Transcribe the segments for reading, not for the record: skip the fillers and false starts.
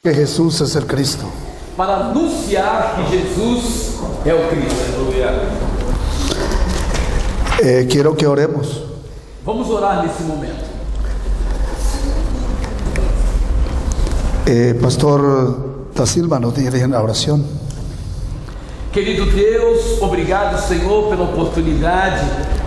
Que Jesús es el Cristo. Para anunciar que Jesus é o Cristo. Quiero que oremos. Vamos orar nesse momento. Pastor da Silva nos dirige na oração. Querido Deus, obrigado, Senhor, pela oportunidade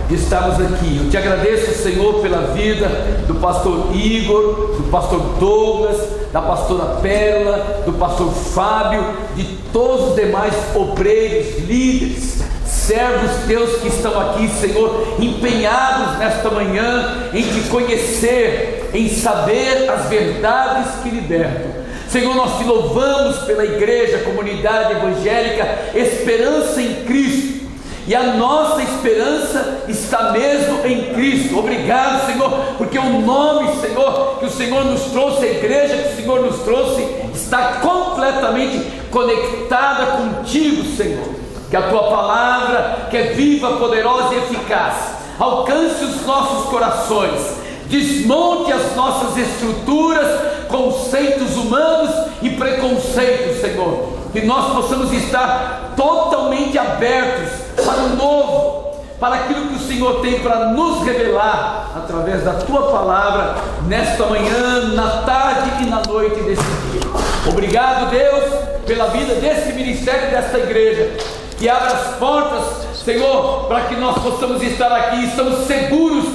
de estarmos aqui. Eu te agradeço, Senhor, pela vida do pastor Igor, do pastor Douglas, da pastora Pérola, do pastor Fábio, de todos os demais obreiros, líderes, servos teus que estão aqui, Senhor, empenhados nesta manhã em te conhecer, em saber as verdades que libertam. Senhor, nós te louvamos pela igreja, comunidade evangélica, esperança em Cristo, e a nossa esperança está mesmo em Cristo. Obrigado, Senhor, porque o nome, Senhor, que o Senhor nos trouxe, a igreja que o Senhor nos trouxe, está completamente conectada contigo, Senhor. Que a tua palavra, que é viva, poderosa e eficaz, alcance os nossos corações, desmonte as nossas estruturas, conceitos humanos e preconceitos, Senhor, que nós possamos estar totalmente abertos para o novo, para aquilo que o Senhor tem para nos revelar através da tua palavra nesta manhã, na tarde e na noite desse dia. Obrigado, Deus, pela vida desse ministério, desta igreja, que abra as portas, Senhor, para que nós possamos estar aqui. Estamos seguros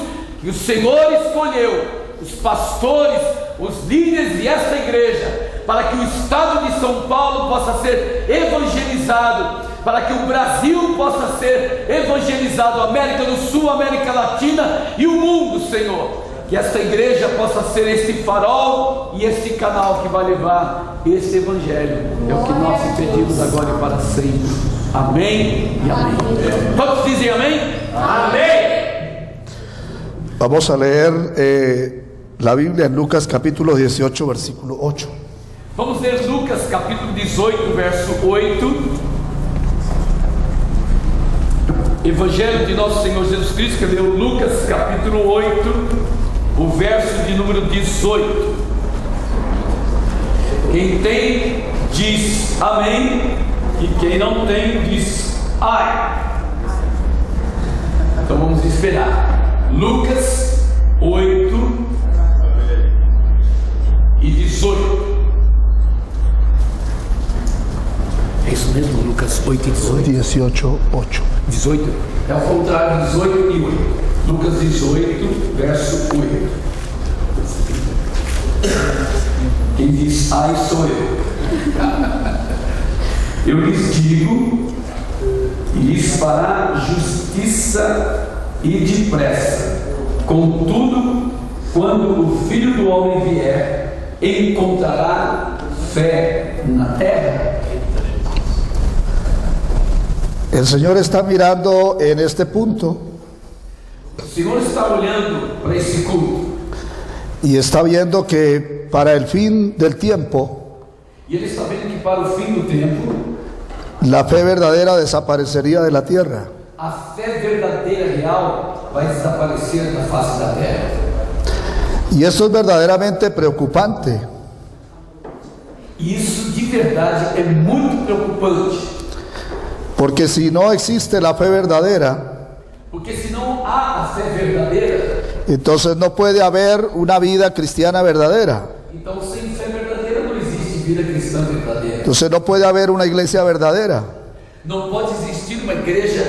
que o Senhor escolheu os pastores, os líderes de esta igreja, para que o estado de São Paulo possa ser evangelizado, para que o Brasil possa ser evangelizado, a América do Sul, a América Latina e o mundo, Senhor. Que esta igreja possa ser este farol e este canal que vai levar esse evangelho. É o que nós te pedimos agora e para sempre. Amém e amém. Todos dizem amém? Amém. Vamos a leer la Biblia en Lucas capítulo 18, versículo 8. Vamos ler Lucas capítulo 18, verso 8. Evangelho de nosso Senhor Jesus Cristo, que leu Lucas capítulo 8, o verso de número 18. Quem tem, diz amém, e quem não tem, diz ai. Então vamos esperar. Lucas 8 e 18. É isso mesmo, Lucas 8 e 18? 18, 8. 18? É ao contrário, 18 e 8. Lucas 18, verso 8. Quem diz ai sou eu. Eu lhes digo, e lhes fará justiça e depressa. Contudo, quando o Filho do Homem vier, encontrará fé na terra? El Señor está mirando en este punto O Senhor está olhando para esse culto y está viendo que para el fin del tiempo e Ele está vendo que para o fim do tempo la fe verdadera desaparecería de la tierra. a fé verdadeira, real, vai desaparecer da face da terra. Y esto es verdaderamente preocupante, E isso de verdade é muito preocupante, porque si no existe la fe verdadera, porque se não há a fé verdadeira, entonces no puede haber una vida cristiana verdadera. então sem fé verdadeira não existe vida cristã verdadeira. Entonces no puede haber una iglesia verdadera. Não pode existir uma igreja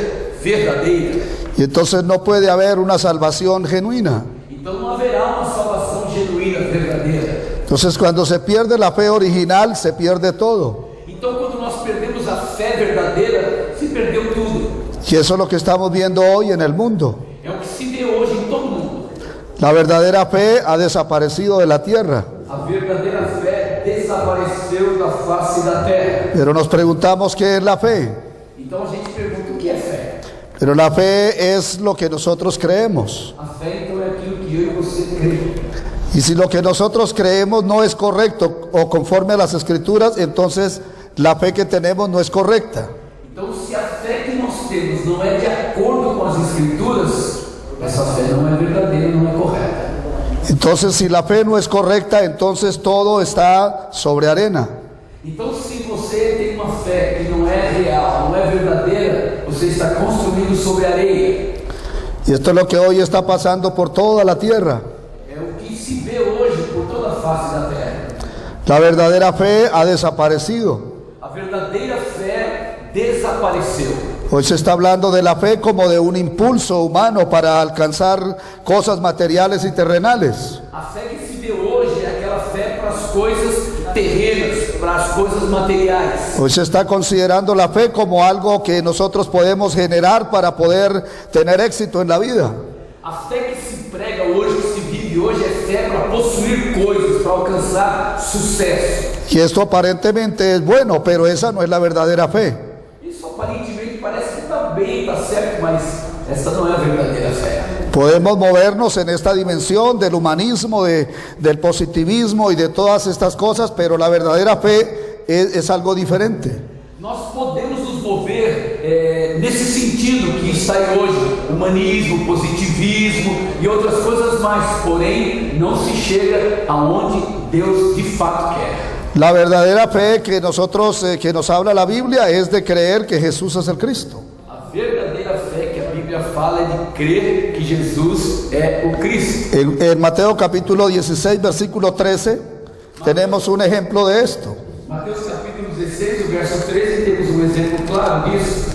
verdadeira. Y entonces no puede haber una salvación genuina. Então não haverá uma salvação genuína, verdadeira. Entonces cuando se pierde la fe original, se pierde todo. Então quando nós perdemos a fé verdadeira, se perdeu tudo. Y eso es lo que estamos viendo hoy en el mundo. É o que se vê hoje em todo mundo. La verdadera fe ha desaparecido de la tierra. A verdadeira fé desapareceu da face da terra. Pero nos preguntamos qué es la fe. Então a gente pergunta o que é fé. Pero la fe es lo que nosotros creemos. A fé então é aquilo que eu e você crê. Y si lo que nosotros creemos no es correcto o conforme a las escrituras, entonces la fe que tenemos no es correcta. Então se a fé que nós temos não é de acordo com as escrituras, essa fé não é verdadeira, não é correta. Entonces, si la fe no es correcta, entonces todo está sobre arena. Então, se você tem uma fé que não é real, não é verdadeira, você está construindo sobre areia. Y esto es lo que hoy está pasando por toda la tierra. É o que se vê hoje por toda a face da terra. La verdadera fe ha desaparecido. A verdadeira fé desapareceu. Hoy se está hablando de la fe como de un impulso humano para alcanzar cosas materiales y terrenales. A fé que se vê hoje é aquela fé para as coisas terrenas, para as coisas materiais. Hoy se está considerando la fe como algo que nosotros podemos generar para poder tener éxito en la vida. A fé que se prega hoje, que se vive hoje, é fé para possuir coisas, para alcançar sucesso. Y esto aparentemente es bueno, pero esa no es la verdadera fe. Isso aparentemente parece que está bem, está certo, mas essa não é a verdadeira fé. Podemos movernos en esta dimensión del humanismo, del positivismo y de todas estas cosas, pero la verdadera fe es algo diferente. Nós podemos nos mover nesse sentido que está aí hoje, humanismo, positivismo e outras coisas mais, porém não se chega aonde Deus de fato quer. La verdadera fe que nosotros, que nos habla la Biblia, es de creer que Jesús es el Cristo. A verdadeira fé que a Bíblia fala é de crer que Jesus é o Cristo. En Mateo capítulo 16, versículo 13, tenemos un ejemplo de esto. Mateus capítulo 16, o verso 13, temos um exemplo claro disso.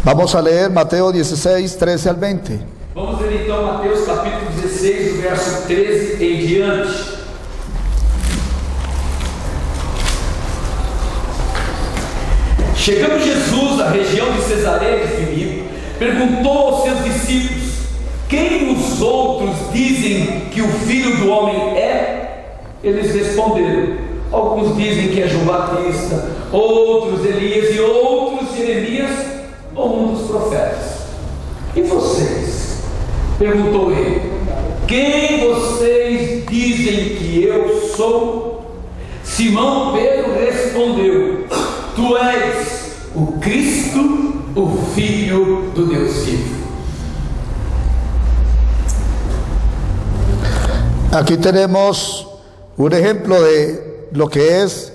Vamos a leer Mateo 16, 13 al 20. Vamos ler então Mateus capítulo 16, o verso 13 em diante. Chegando Jesus à região de Cesareia de Filipe, perguntou aos seus discípulos: quem os outros dizem que o Filho do Homem é? Eles responderam: alguns dizem que é João Batista, outros Elias e outros Jeremias ou um dos profetas. E vocês? Perguntou ele: quem vocês dizem que eu sou? Simão Pedro respondeu: tu és o Cristo, o Filho do Deus vivo. Aquí tenemos un ejemplo de lo que es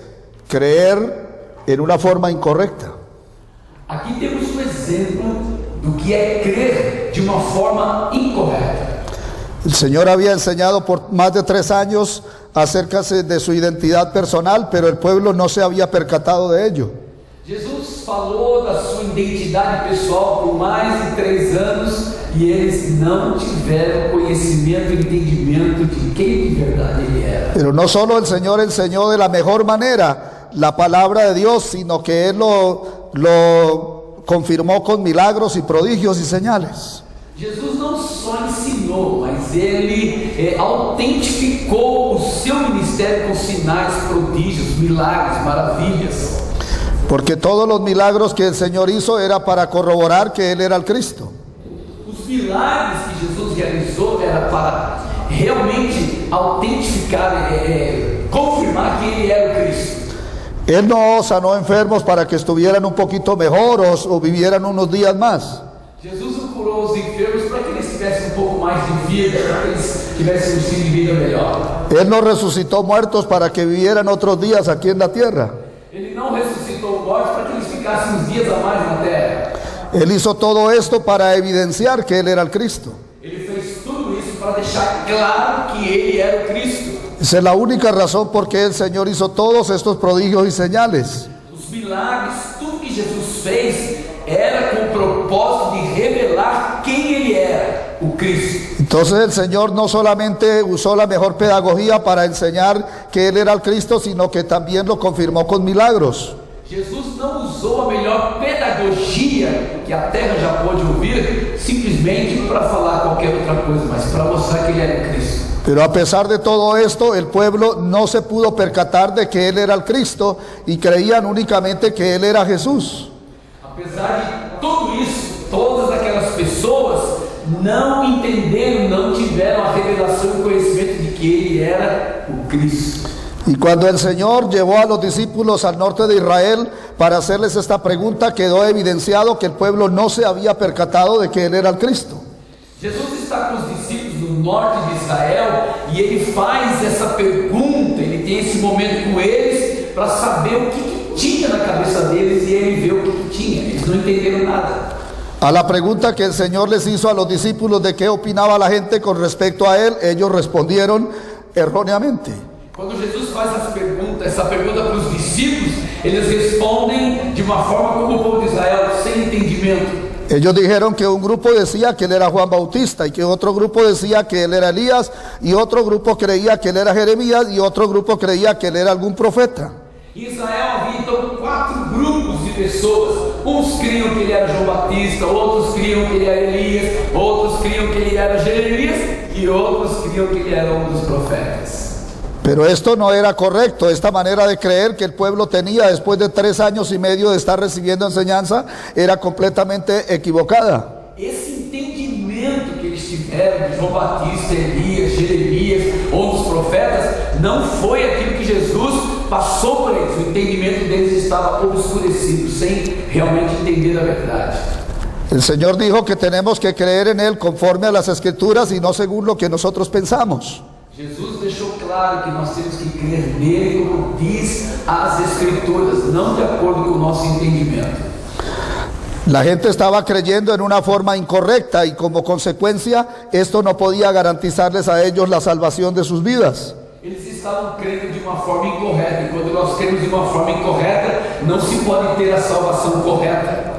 creer en una forma incorrecta. Aqui temos um exemplo do que é crer de uma forma incorreta. El Señor había enseñado por más de 3 años acerca de su identidad personal, pero el pueblo no se había percatado de ello. Jesus falou da sua identidade pessoal por mais de 3 anos e eles não tiveram conhecimento e entendimento de quem de verdade ele era. Pero no solo el Señor enseñó de la mejor manera la palabra de Dios, sino que Él lo confirmó con milagros y prodigios y señales. Jesus não só ensinou, mas ele autentificou o seu ministério com sinais, prodígios, milagres, maravilhas. Porque todos los milagros que el Señor hizo era para corroborar que Él era el Cristo. Os milagres que Jesus realizou era para realmente autentificar, confirmar que ele era o Cristo. Él no sanó enfermos para que estuvieran un poquito mejor o vivieran unos días más. Jesus não curou os enfermos para que eles tivessem um pouco mais de vida, para que eles tivessem um estilo de vida melhor. Él no resucitó muertos para que vivieran otros días aquí en la tierra. Ele não ressuscitou mortos para que eles ficassem uns dias a mais na terra. Él hizo todo esto para evidenciar que Él era el Cristo. Ele fez tudo isso para deixar claro que ele era o Cristo. Esa es la única razón por qué el Señor hizo todos estos prodigios y señales. Os milagres, tudo que Jesus fez era com o propósito de revelar quem ele era, o Cristo. Entonces el Señor no solamente usó la mejor pedagogía para enseñar que Él era el Cristo, sino que también lo confirmó con milagros. Jesus não usou a melhor pedagogia que a terra já pôde ouvir, simplesmente para falar qualquer outra coisa, mas para mostrar que ele era o Cristo. Pero a pesar de todo esto, el pueblo no se pudo percatar de que Él era el Cristo y creían únicamente que Él era Jesús. Apesar de tudo isso, todas aquelas pessoas não entenderam, não tiveram a revelação e o conhecimento de que ele era o Cristo. Y cuando el Señor llevó a los discípulos al norte de Israel para hacerles esta pregunta, quedó evidenciado que el pueblo no se había percatado de que Él era el Cristo. Jesus está com os discípulos no norte de Israel, e ele faz essa pergunta, ele tem esse momento com eles para saber o que tinha na cabeça deles, e ele vê o que tinha. Eles não entenderam nada. A la pregunta que el Señor les hizo a los discípulos de qué opinaba la gente con respecto a Él, ellos respondieron erróneamente. Quando Jesus faz essa pergunta para os discípulos, eles respondem de uma forma como o povo de Israel, sem entendimento. Ellos dijeron que un grupo decía que él era Juan Bautista, y que otro grupo decía que él era Elías, y otro grupo creía que él era Jeremías, y otro grupo creía que él era algún profeta. Em Israel havia então 4 grupos de pessoas. Uns criam que ele era João Batista, outros criam que ele era Elias, outros criam que ele era Jeremias, e outros criam que ele era um dos profetas. Pero esto no era correcto. Esta manera de creer que el pueblo tenía después de 3 años y medio de estar recibiendo enseñanza era completamente equivocada. Esse entendimento que eles tiveram de João Batista, Elias, Jeremias ou dos profetas não foi aquilo que Jesus passou para eles. O entendimento deles estava obscurecido, sem realmente entender a verdade. El Señor dijo que tenemos que creer en Él conforme a las Escrituras y no según lo que nosotros pensamos. Jesus deixou claro que nós temos que crer nele como diz as Escrituras, não de acordo com o nosso entendimento. La gente estaba creyendo en una forma incorrecta y como consecuencia esto no podía garantizarles a ellos la salvación de sus vidas. Eles estavam crendo de uma forma incorreta, e quando nós cremos de uma forma incorreta, não se pode ter a salvação correta.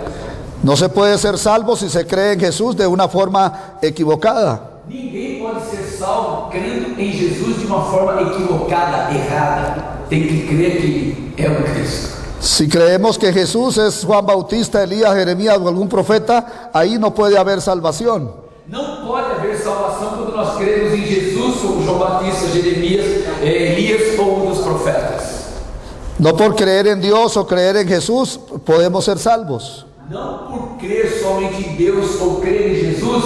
No se puede ser salvo si se cree en Jesús de una forma equivocada. Ninguém pode ser salvo crendo em Jesus de uma forma equivocada, errada. Tem que crer que Ele é o Cristo. Si creemos que Jesús es Juan Bautista, Elías, Jeremías o algún profeta, ahí no puede haber salvación. Não pode haver salvação quando nós cremos em Jesus como João Batista, Jeremias, Elias ou um dos profetas. No por creer en Dios o creer en Jesús podemos ser salvos. Não por crer somente em Deus ou crer em Jesus,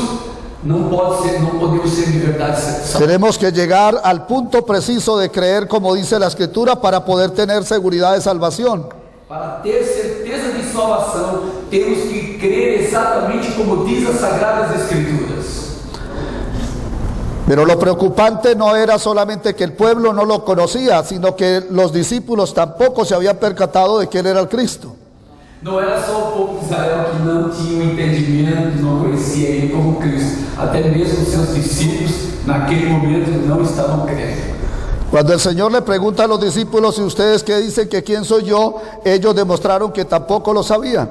não podemos ser de verdade salvos. Tenemos que llegar al punto preciso de creer como dice la Escritura para poder tener seguridad de salvación. Para ter certeza de salvação, temos que crer exatamente como diz as Sagradas Escrituras. Pero lo preocupante no era solamente que el pueblo no lo conocía, sino que los discípulos tampoco se habían percatado de que Él era el Cristo. Não era só o povo de Israel que não tinha o entendimento, não conhecia Ele como Cristo. Até mesmo seus discípulos, naquele momento, não estavam crendo. Cuando el Señor le pregunta a los discípulos, ¿y ustedes qué dicen que quién soy yo?, ellos demostraron que tampoco lo sabían.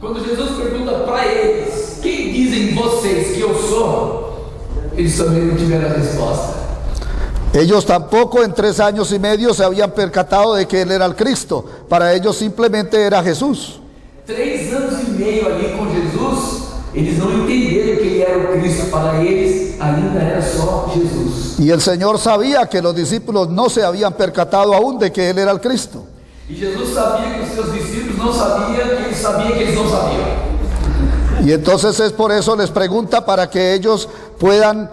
Quando Jesus pergunta para eles, quem dizem vocês que eu sou? Eles também não tiveram a resposta. Ellos tampoco en 3 años y medio se habían percatado de que Él era el Cristo. Para ellos simplemente era Jesús. 3 anos e meio ali com Jesus, eles não entenderam que Ele era o Cristo. Para eles ainda era só Jesus. Y el Señor sabía que los discípulos no se habían percatado aún de que Él era el Cristo. E Jesus sabia que os seus discípulos não sabiam, que Ele sabia que eles não sabiam. Y entonces es por eso les pregunta para que ellos puedan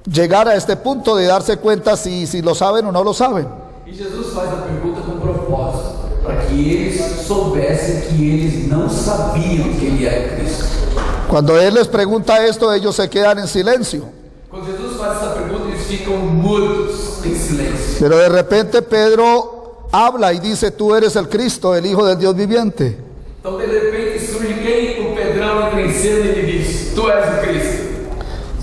llegar a este punto de darse cuenta si lo saben o no lo saben. E Jesus faz a pergunta com propósito, para que eles soubessem que eles não sabiam que Ele era Cristo. Cuando Él les pregunta esto, ellos se quedan en silencio. Quando Jesus faz essa pergunta, eles ficam mudos, em silêncio. Pero de repente Pedro habla y dice: tú eres el Cristo, el Hijo del Dios viviente. Então de repente surge quem? O Pedrão entra em cena e ele diz: tu és o Cristo.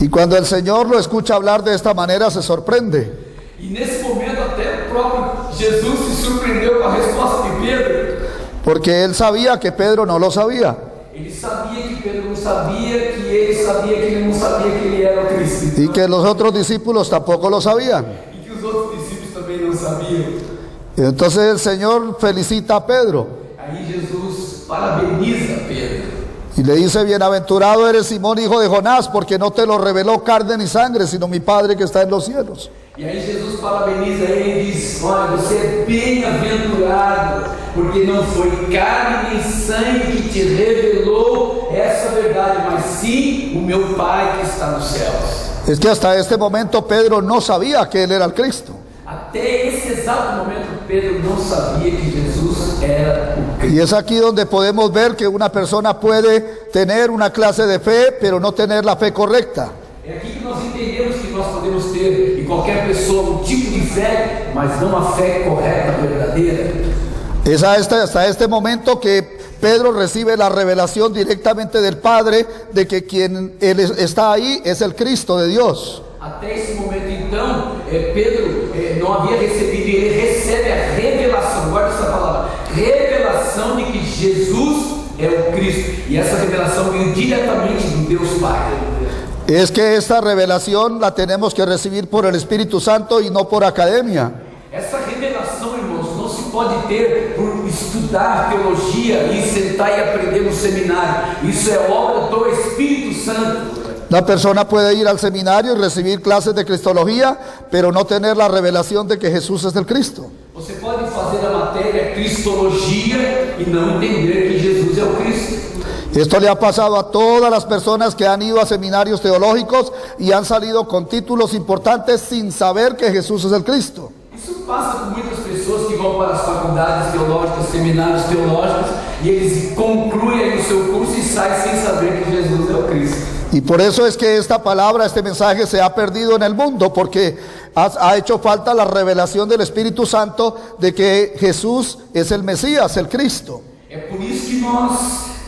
Y cuando el Señor lo escucha hablar de esta manera, se sorprende. E nesse momento até o próprio Jesus se surpreendeu com a resposta de Pedro. Porque Él sabía que Pedro no lo sabía. Ele sabia que Pedro não sabia, que ele sabia que ele não sabia que ele era o Cristo. Y que los otros discípulos tampoco lo sabían. E que os outros discípulos também não sabiam. Y entonces el Señor felicita a Pedro. Aí Jesus parabeniza Pedro. Y le dice: bienaventurado eres Simón, hijo de Jonás, porque no te lo reveló carne ni sangre, sino mi Padre que está en los cielos. E aí Jesus parabeniza ele e diz: olha, você é bem-aventurado, porque não foi carne nem sangue que te revelou essa verdade, mas sim o meu Pai que está nos céus. Es que hasta este momento Pedro no sabía que Él era el Cristo. Até esse exato momento Pedro não sabia que Jesus era o Cristo. Y es aquí donde podemos ver que una persona puede tener una clase de fe, pero no tener la fe correcta. É aqui que qualquer pessoa um tipo de fé, mas não a fé correta, verdadeira. Es hasta este momento que Pedro recibe la revelación directamente del Padre de que quien él está ahí es el Cristo de Dios. Até esse momento, então, Pedro não havia recebido, e ele recebe a revelação, guarda essa palavra, revelação de que Jesus é o Cristo. E essa revelação veio diretamente do Deus Pai. Es que esta revelación la tenemos que recibir por el Espíritu Santo y no por academia. Essa revelação, irmãos, não se pode ter por estudar teologia e sentar e aprender no seminário. Isso é obra do Espírito Santo. Una persona puede ir al seminario y recibir clases de cristología, pero no tener la revelación de que Jesús es el Cristo. Você pode fazer a matéria Cristologia e não entender que Jesus é o Cristo. Esto le ha pasado a todas las personas que han ido a seminarios teológicos y han salido con títulos importantes sin saber que Jesús es el Cristo. Isso passa com muitas pessoas que vão para as faculdades teológicas, seminários teológicos, e eles concluem o seu curso e saem sem saber que Jesus é o Cristo. Y por eso es que esta palabra, este mensaje se ha perdido en el mundo, porque ha hecho falta la revelación del Espíritu Santo de que Jesús es el Mesías, el Cristo. É por isso que nós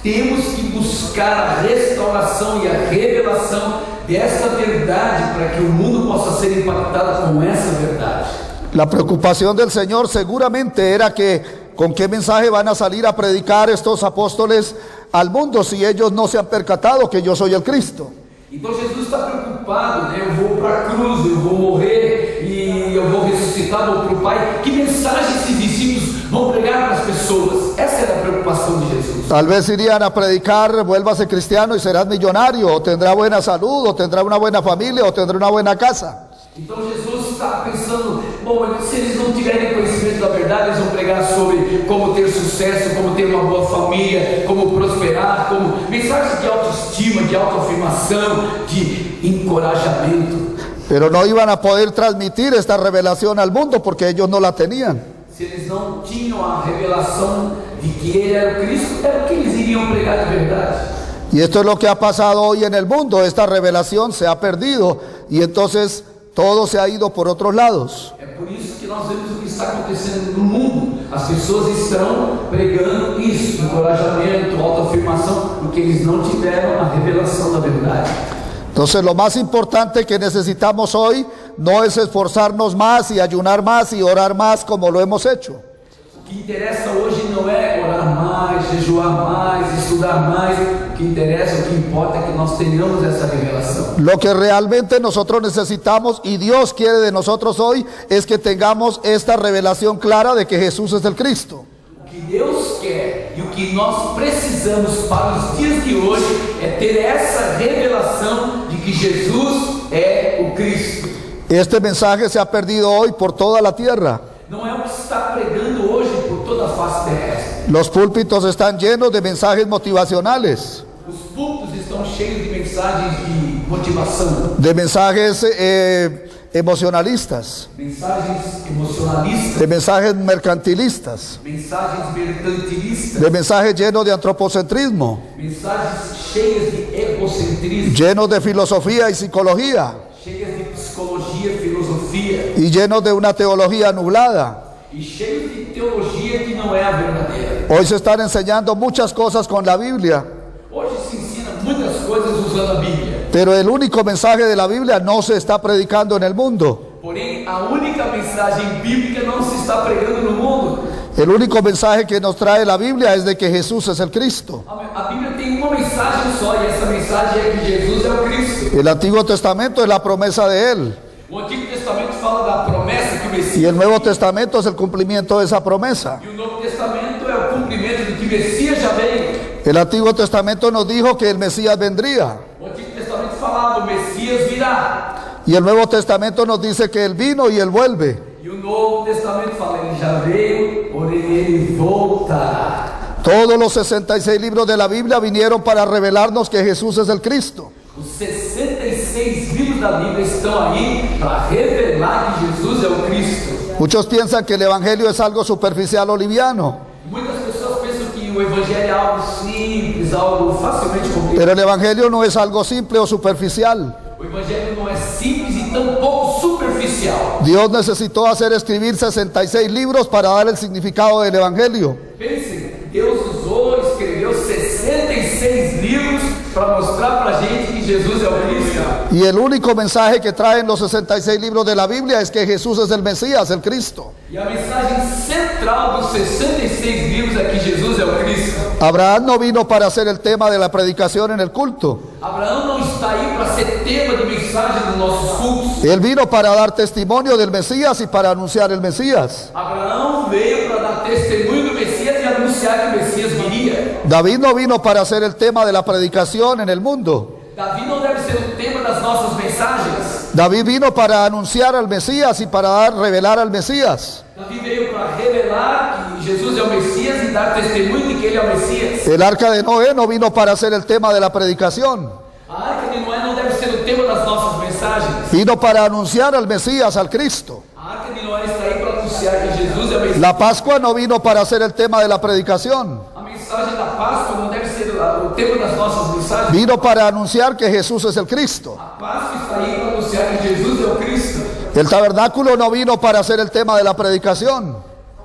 temos que buscar a restauração e a revelação desta verdade, para que o mundo possa ser impactado com essa verdade. La preocupación del Señor seguramente era que con qué mensaje van a salir a predicar estos apóstoles al mundo si ellos no se han percatado que yo soy el Cristo. Então Jesus está preocupado, né? Eu vou para a cruz, eu vou morrer e eu vou ressuscitar, vou para o Pai. Que mensagem esses discípulos vão pregar para as pessoas? Essa era a preocupação de Jesus. Tal vez irían a predicar, vuélvase cristiano y serás millonario, o tendrá buena salud, o tendrá una buena familia, o tendrá una buena casa. Então Jesus está pensando, bom, se eles não tiverem conhecimento da verdade, eles vão pregar sobre como ter sucesso, como ter uma boa família, como prosperar, como mensagens de autoestima, de autoafirmação, de encorajamento. Pero no iban a poder transmitir esta revelación al mundo porque ellos no la tenían. Se eles não tinham a revelação de que Ele era o Cristo, era o que eles iriam pregar de verdade. Y esto es lo que ha pasado hoy en el mundo. Esta revelación se ha perdido y entonces todo se ha ido por otros lados. É por isso que nós vemos o que está acontecendo no mundo. As pessoas estão pregando isso, encorajamento, autoafirmação, porque eles não tiveram a revelação da verdade. Entonces lo más importante que necesitamos hoy no es esforzarnos más y ayunar más y orar más como lo hemos hecho. O que interessa hoje não é orar mais, jejuar mais, estudar mais. O que interessa, o que importa é que nós tenhamos essa revelação. Lo que realmente nosotros necesitamos y Dios quiere de nosotros hoy es que tengamos esta revelación clara de que Jesús es el Cristo. O que Deus quer e o que nós precisamos para os dias de hoje é ter essa revelação de que Jesus é o Cristo. Este mensaje se ha perdido hoy por toda la tierra. Não é o que se está pregando hoje por toda a face terrestre. Los púlpitos están llenos de mensajes motivacionales, Os púlpitos estão cheios de mensagens de motivação, de mensajes emocionalistas, mensagens emocionalistas, de mensajes mercantilistas, mensagens mercantilistas, de mensajes llenos de antropocentrismo, mensagens cheias de egocentrismo, llenos de filosofía y psicología, cheias de psicologia, filosofia y llenos de una teología nublada. e cheios de teologia que não é a verdadeira. Hoy se están enseñando muchas cosas con la Biblia, Hoje se ensina muitas coisas usando a Bíblia, pero el único mensaje de la Biblia no se está predicando en el mundo. porém a única mensagem bíblica não se está pregando no mundo. El único mensaje que nos trae la Biblia es de que Jesús es el Cristo. A Bíblia tem uma mensagem só e essa mensagem é que Jesus é o Cristo. El Antiguo Testamento es la promesa de Él O Antigo Testamento fala da promessa que o y Messias, el Nuevo Testamento es el cumplimiento de esa promesa. e o Novo Testamento é o cumprimento do que o Messias já veio. El Antiguo Testamento nos dijo que el Mesías vendría O Antigo Testamento falava, o Messias virá. y el Nuevo Testamento nos dice que Él vino y Él vuelve. E o Novo Testamento fala, ele já veio, porém ele voltará. Todos los 66 libros de la Biblia vinieron para revelarnos que Jesús es el Cristo. Os 66 livros da Bíblia estão aí para revelar que Jesus é o Cristo. Muchos piensan que el Evangelio es algo superficial o liviano, Muitas pessoas pensam que o Evangelho é algo simples, algo facilmente compreensível. pero el Evangelio no es algo simple o superficial. O Evangelho não é simples e tampouco superficial. essencial. Dios necesitó hacer escribir 66 libros para dar el significado del Evangelio. Pense, Deus escreveu 66 livros para mostrar para a gente que Jesus é o Cristo. Y el único mensaje que traen los 66 libros de la Biblia es que Jesús es el Mesías, el Cristo. E a mensagem central dos 66 livros é que Jesus é o Cristo. Abraham no vino para hacer el tema de la predicación en el culto. Abraão não está aí para ser tema de mensagem dos nossos cultos. Él vino para dar testimonio del Mesías y para anunciar el Mesías. Abraão veio para dar testemunho do Messias e anunciar que o Messias viria. David no vino para hacer el tema de la predicación en el mundo. Davi não deve ser o tema das nossas mensagens. David vino para anunciar al Mesías y para revelar al Mesías. Davi veio para revelar que Jesus é o Messias e dar testemunho de que ele é o Messias. El arca de Noé no vino para hacer el tema de la predicación. A arca de Noé não deve ser o tema das nossas mensagens. Vino para anunciar al Mesías, al Cristo. A arca de Noé está aí para anunciar que Jesus é o Messias. La Pascua no vino para hacer el tema de la predicación. A mensagem da Páscoa não deve ser o tema das nossas mensagens. Vino para anunciar que Jesús es el Cristo. A Páscoa está aí para anunciar que Jesus é o Cristo. El tabernáculo no vino para hacer el tema de la predicación.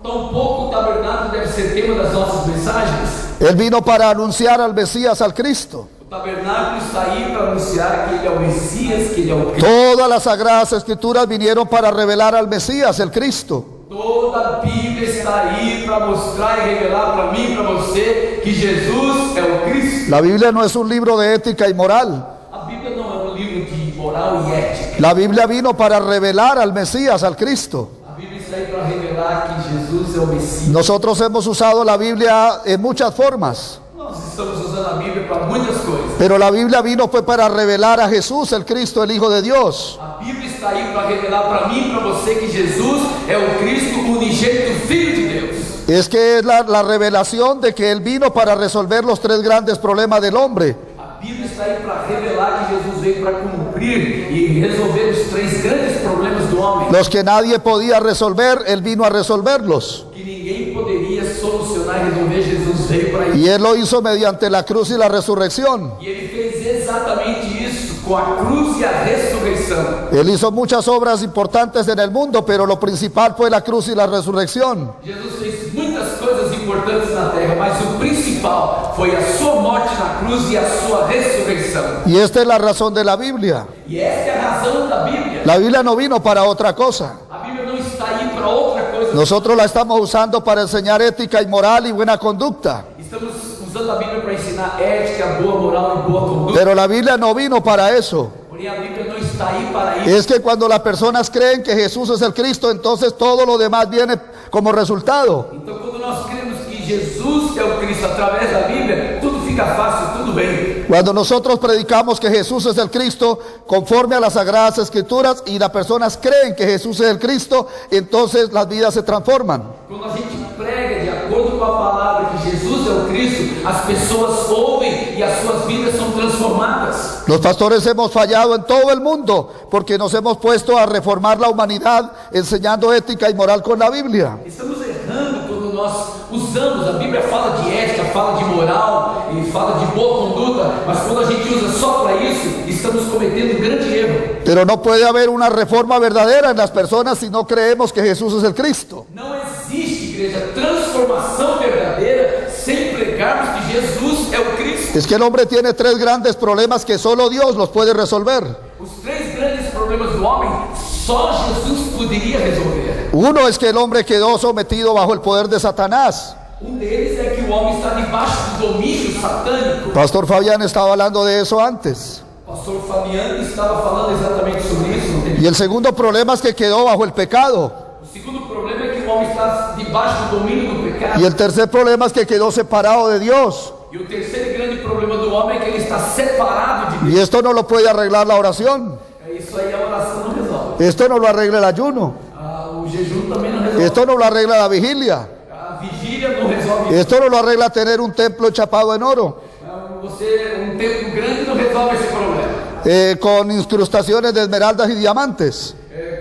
Tampouco o tabernáculo deve ser tema das nossas mensagens. Él vino para anunciar al Mesías, al Cristo. O tabernáculo está aí para anunciar que ele é o Messias, que ele é o Cristo. Todas las sagradas escrituras vinieron para revelar al Mesías, el Cristo. Toda a Bíblia está aí para mostrar e revelar para mim e para você que Jesus é o Cristo. La Biblia no es un libro de ética y moral. A Bíblia não é um livro de moral e ética. La Biblia vino para revelar al Mesías, al Cristo. A Bíblia está aí para revelar que Jesus é o Messias. Nosotros hemos usado la Biblia en muchas formas, Nós estamos usando a Bíblia para muitas coisas. pero la Biblia vino fue para revelar a Jesús, el Cristo, el Hijo de Dios. A Bíblia está aí para revelar para mim e para você que Jesus é o Cristo, o unigênito Filho de Deus. Es que es la revelación de que Él vino para resolver los tres grandes problemas del hombre. A Bíblia está aí para revelar que Jesus veio para cumprir e resolver os três grandes problemas do homem. Los que nadie podía resolver, Él vino a resolverlos. Que ninguém poderia solucionar e resolver, Jesus veio para isso. Y Él lo hizo mediante la cruz y la resurrección. E ele fez exatamente isso com a cruz e a ressurreição. Él hizo muchas obras importantes en el mundo, pero lo principal fue la cruz y la resurrección. Jesus fez muitas coisas importantes na terra, mas o principal foi a sua morte na cruz e a sua ressurreição. Y esta es la razón de la Biblia. E essa é a razão da Bíblia. La Biblia no vino para otra cosa. A Bíblia não está aí para outra coisa. Nosotros la estamos usando para enseñar ética y moral y buena conducta. Estamos usando a Bíblia para ensinar ética, boa moral e boa conduta. Pero la Biblia no vino para eso. Porém, a Bíblia não está aí para isso. Es que cuando las personas creen que Jesús es el Cristo, entonces todo lo demás viene como resultado. Então, quando nós cremos que Jesus é o Cristo através da Bíblia, tudo fica fácil, tudo bem. Cuando nosotros predicamos que Jesús es el Cristo conforme a las Sagradas Escrituras y las personas creen que Jesús es el Cristo, entonces las vidas se transforman. Quando a gente prega de acordo com a palavra que Jesus é o Cristo, as pessoas ouvem e as suas vidas são transformadas. Los pastores hemos fallado en todo el mundo porque nos hemos puesto a reformar la humanidad enseñando ética y moral con la Biblia. Estamos errando quando nós usamos, a Bíblia fala de ética, fala de moral e fala de boa conduta, mas quando a gente usa só para isso, estamos cometendo um grande erro. Pero no puede haber una reforma verdadera en las personas si no creemos que Jesús es el Cristo. Não existe, igreja, transformação verdadeira sem pregarmos que Jesus é o Cristo. Es que el hombre tiene tres grandes problemas que solo Dios los puede resolver. Os três grandes problemas do homem, só Jesus poderia resolver. Uno es que el hombre quedó sometido bajo el poder de Satanás. Um deles é que o homem está debaixo do domínio satânico. Pastor Fabián estaba hablando de eso antes. Pastor Fabiano estava falando exatamente sobre isso. Y el segundo problema es que quedó bajo el pecado. O segundo problema é que o homem está debaixo do domínio do pecado. Y el tercer problema es que quedó separado de Dios. E o terceiro grande problema do homem é que ele está separado de Deus. Y esto no lo puede arreglar la oración. Isso aí a oração não resolve. Esto no lo arregla el ayuno. O jejum também não resolve. Esto no lo arregla la vigilia. A vigília não resolve isso. Esto no lo arregla tener un templo chapado en oro. Você, um templo grande não resolve esse problema. Con incrustaciones de esmeraldas y diamantes.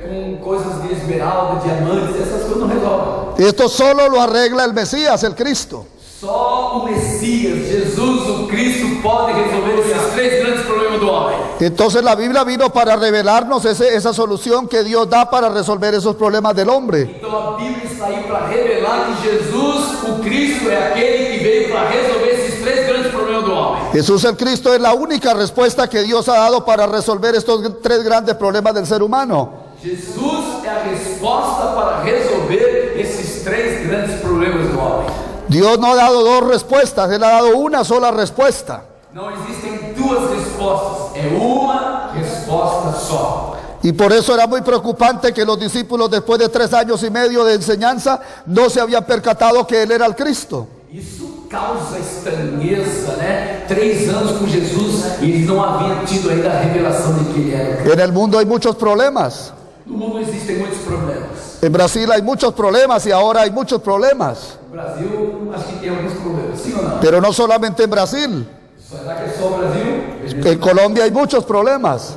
Com coisas de esmeralda, diamantes, essas coisas não resolvem. Esto solo lo arregla el Mesías, el Cristo. Só o Messias, Jesus, o Cristo, pode resolver esses três grandes problemas do homem. Entonces la Biblia vino para revelarnos esa solución que Dios da para resolver esos problemas del hombre. Então a Bíblia está aí para revelar que Jesus, o Cristo, é aquele que veio para resolver esses três grandes problemas do homem. Jesús el Cristo es la única respuesta que Dios ha dado para resolver estos tres grandes problemas del ser humano. Jesus é a resposta para resolver esses três grandes problemas do homem. Dios no ha dado dos respuestas, Él ha dado una sola respuesta. Não existem duas respostas, é uma resposta só. Y por eso era muy preocupante que los discípulos, después de 3 años y medio de enseñanza, no se habían percatado que Él era el Cristo. Isso causa estranheza, né? 3 anos com Jesus e eles não haviam tido ainda a revelação de que ele era. En el mundo hay muchos problemas. No mundo existem muitos problemas. En Brasil hay muchos problemas y ahora hay muchos problemas. No Brasil, acho que tem alguns problemas, sim ou não? Pero no solamente en Brasil. Será que é só o Brasil? En Colombia hay muchos problemas.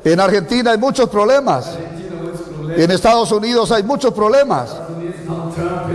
En Argentina hay muchos problemas. En Estados Unidos hay muchos problemas.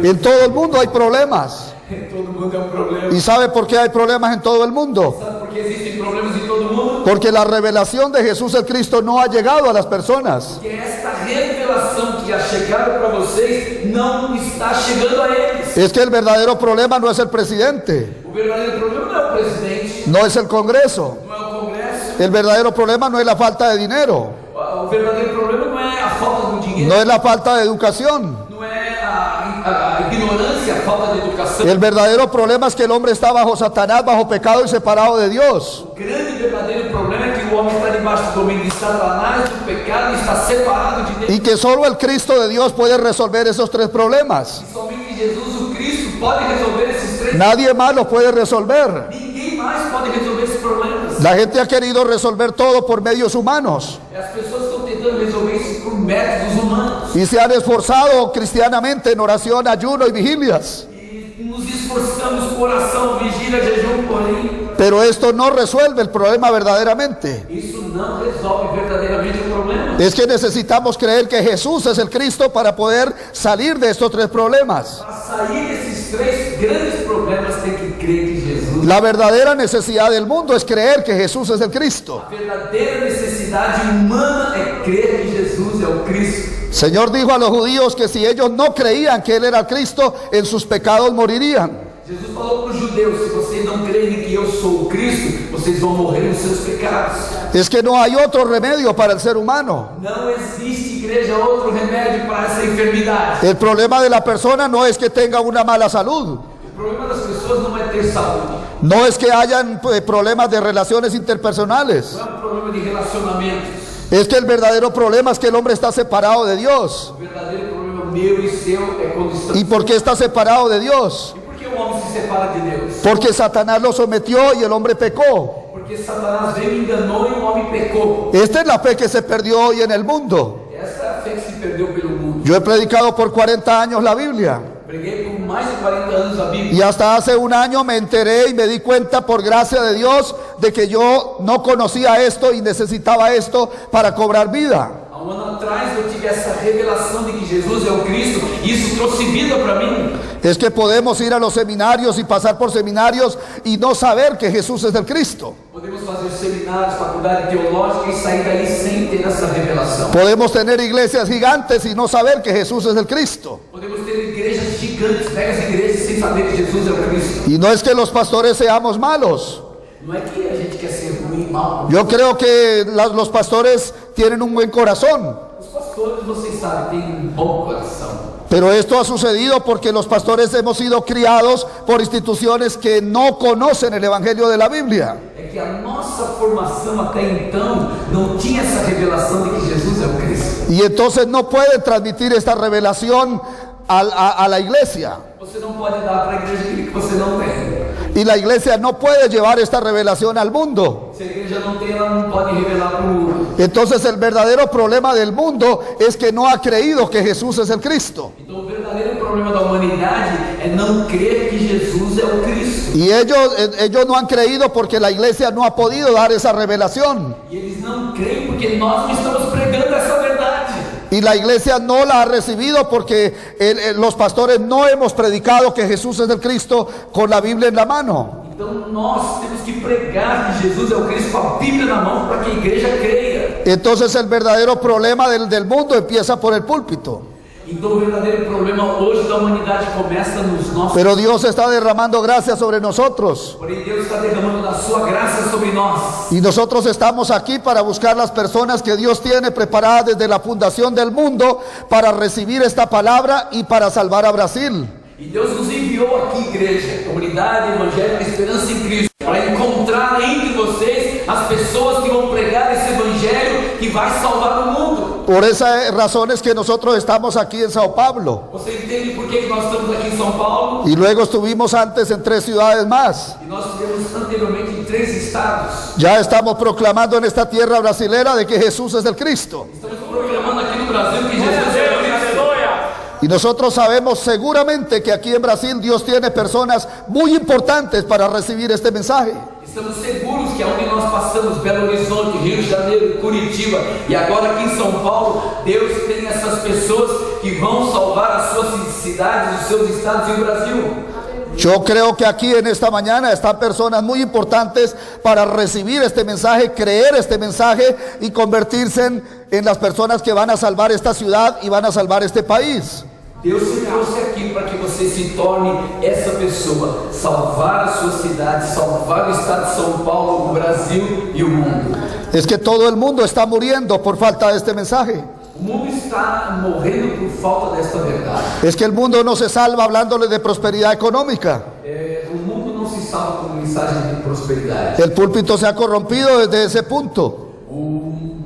En todo el mundo hay problemas. Todo mundo é um problema. ¿Y sabe por qué hay problemas en todo el mundo? Sabe por que existem problemas em todo mundo? Porque la revelación de Jesús el Cristo no ha llegado a las personas. Porque esta revelação que ha chegado para vocês não está chegando a eles. Es que el verdadero problema no es el presidente, O verdadeiro problema não é o presidente, no es el Congreso. não é o Congresso. El verdadero problema no es la falta de dinero, O verdadeiro problema não é a falta do dinheiro, no es la falta de educación. não é a ignorância, a falta de educação. El verdadero problema es que el hombre está bajo Satanás, bajo pecado y separado de Dios. O grande e verdadeiro problema é que o homem está debaixo do domínio de Satanás, do pecado, e está separado de Deus. Y que solo el Cristo de Dios puede resolver esos tres problemas. E somente Jesus, o Cristo, pode resolver esses três. Nadie más los puede resolver. Ninguém mais pode resolver esses problemas. La gente ha querido resolver todo por medios humanos As pessoas estão tentando resolver isso por métodos humanos. y se han esforzado cristianamente en oración, ayuno y vigilias. E nos esforçamos com oração, vigília, jejum, porém, Pero esto no resuelve el problema verdaderamente. isso não resolve verdadeiramente o problema. Es que necesitamos creer que Jesús es el Cristo para poder salir de estos tres problemas. Para sair desses três grandes problemas, tem que crer que Jesus. La verdadera necesidad del mundo es creer que Jesús es el Cristo. A verdadeira necessidade humana é crer que Jesus é o Cristo. El Señor dijo a los judíos que si ellos no creían que Él era el Cristo, en sus pecados morirían. Jesus falou para os judeus: se vocês não crerem que eu sou o Cristo, vocês vão morrer nos seus pecados. Es que no hay otro remedio para el ser humano. Não existe, igreja, outro remédio para essa enfermidade. El problema de la persona no es que tenga una mala salud. O problema das pessoas não é ter saúde, No es que hayan problemas de relaciones interpersonales. não é um problema de relacionamentos. Es que el verdadero problema es que el hombre está separado de Dios. O verdadeiro problema meu e seu é quando estamos. ¿Y por qué está separado de Dios? E por que o homem se separa de Deus? Porque Satanás lo sometió y el hombre pecó. Porque Satanás veio, enganou e o homem pecou. Esta es la fe que se perdió hoy en el mundo. Essa é a fé que se perdeu pelo mundo. Yo he predicado por 40 años la Biblia. Preguei por mais de 40 anos a Bíblia. Y hasta hace un año me enteré y me di cuenta por gracia de Dios de que yo no conocía esto y necesitaba esto para cobrar vida. Há ano atrás eu tive essa revelação de que Jesus é o Cristo e isso trouxe vida para mim. Es que podemos ir a los seminarios y pasar por seminarios y no saber que Jesús es el Cristo. Podemos fazer seminários, faculdade teológica e sair dali sem ter essa revelação. Podemos tener iglesias gigantes y no saber que Jesús es el Cristo. Podemos ter igrejas gigantes, megas igrejas, sem saber que Jesus é o Cristo. Y no es que los pastores seamos malos. Não é que a gente quer ser ruim, mal. Yo creo que los pastores tienen un buen corazón. Os pastores, vocês sabem, têm bom coração. Pero esto ha sucedido porque los pastores hemos sido criados por instituciones que no conocen el Evangelio de la Biblia. É que a nossa formação até então não tinha essa revelação de que Jesus é o Cristo. Y entonces no pueden transmitir esta revelación a la iglesia. Você não pode dar para a igreja aquilo que você não tem. Y la iglesia no puede llevar esta revelación al mundo. Se a igreja não tem, ela não pode revelar para o mundo. Entonces el verdadero problema del mundo es que no ha creído que Jesús es el Cristo. Então o verdadeiro problema da humanidade é não crer que Jesus é o Cristo. Y ellos no han creído porque la iglesia no ha podido dar esa revelación. E eles não creem porque nós não estamos pregando essa verdade. Y la iglesia no la ha recibido porque los pastores no hemos predicado que Jesús es el Cristo con la Biblia en la mano. Então nós temos que pregar que Jesus é o Cristo com a Bíblia na mão para que a igreja creia. Entonces el verdadero problema del mundo empieza por el púlpito. Então o verdadeiro problema hoje da humanidade começa nos nossos. Pero Dios está derramando gracia sobre nosotros. Porém Deus está derramando da sua graça sobre nós. Y nosotros estamos aquí para buscar las personas que Dios tiene preparadas desde la fundación del mundo para recibir esta palabra y para salvar a Brasil. E Deus nos enviou aqui, igreja, comunidade evangélica Esperança em Cristo, para encontrar entre vocês as pessoas que vão pregar esse evangelho que vai salvar o mundo. Por esas razones que nosotros estamos aquí en Sao Paulo. Você entende por que nós estamos aqui em São Paulo? Y luego estuvimos antes en 3 ciudades más. E nós estivemos anteriormente em 3 estados. Ya estamos proclamando en esta tierra brasilera de que Jesús es el Cristo. Estamos proclamando aqui no Brasil que Jesus é o Cristo. Y nosotros sabemos seguramente que aquí en Brasil Dios tiene personas muy importantes para recibir este mensaje. Estamos seguros que aonde nós passamos, Belo Horizonte, Rio de Janeiro, Curitiba e agora aqui em São Paulo, Deus tem essas pessoas que vão salvar as suas cidades, os seus estados e o Brasil. Yo creo que aquí en esta mañana están personas muy importantes para recibir este mensaje, creer este mensaje y convertirse en las personas que van a salvar esta ciudad y van a salvar este país. Deus te trouxe aqui para que você se torne essa pessoa, salvar a sua cidade, salvar o estado de São Paulo, o Brasil e o mundo. Es que todo el mundo está muriendo por falta de este mensaje. O mundo está morrendo por falta desta verdade. Es que el mundo no se salva hablándole de prosperidad económica. O mundo não se salva com mensagem de prosperidade. El púlpito se ha corrompido desde ese punto.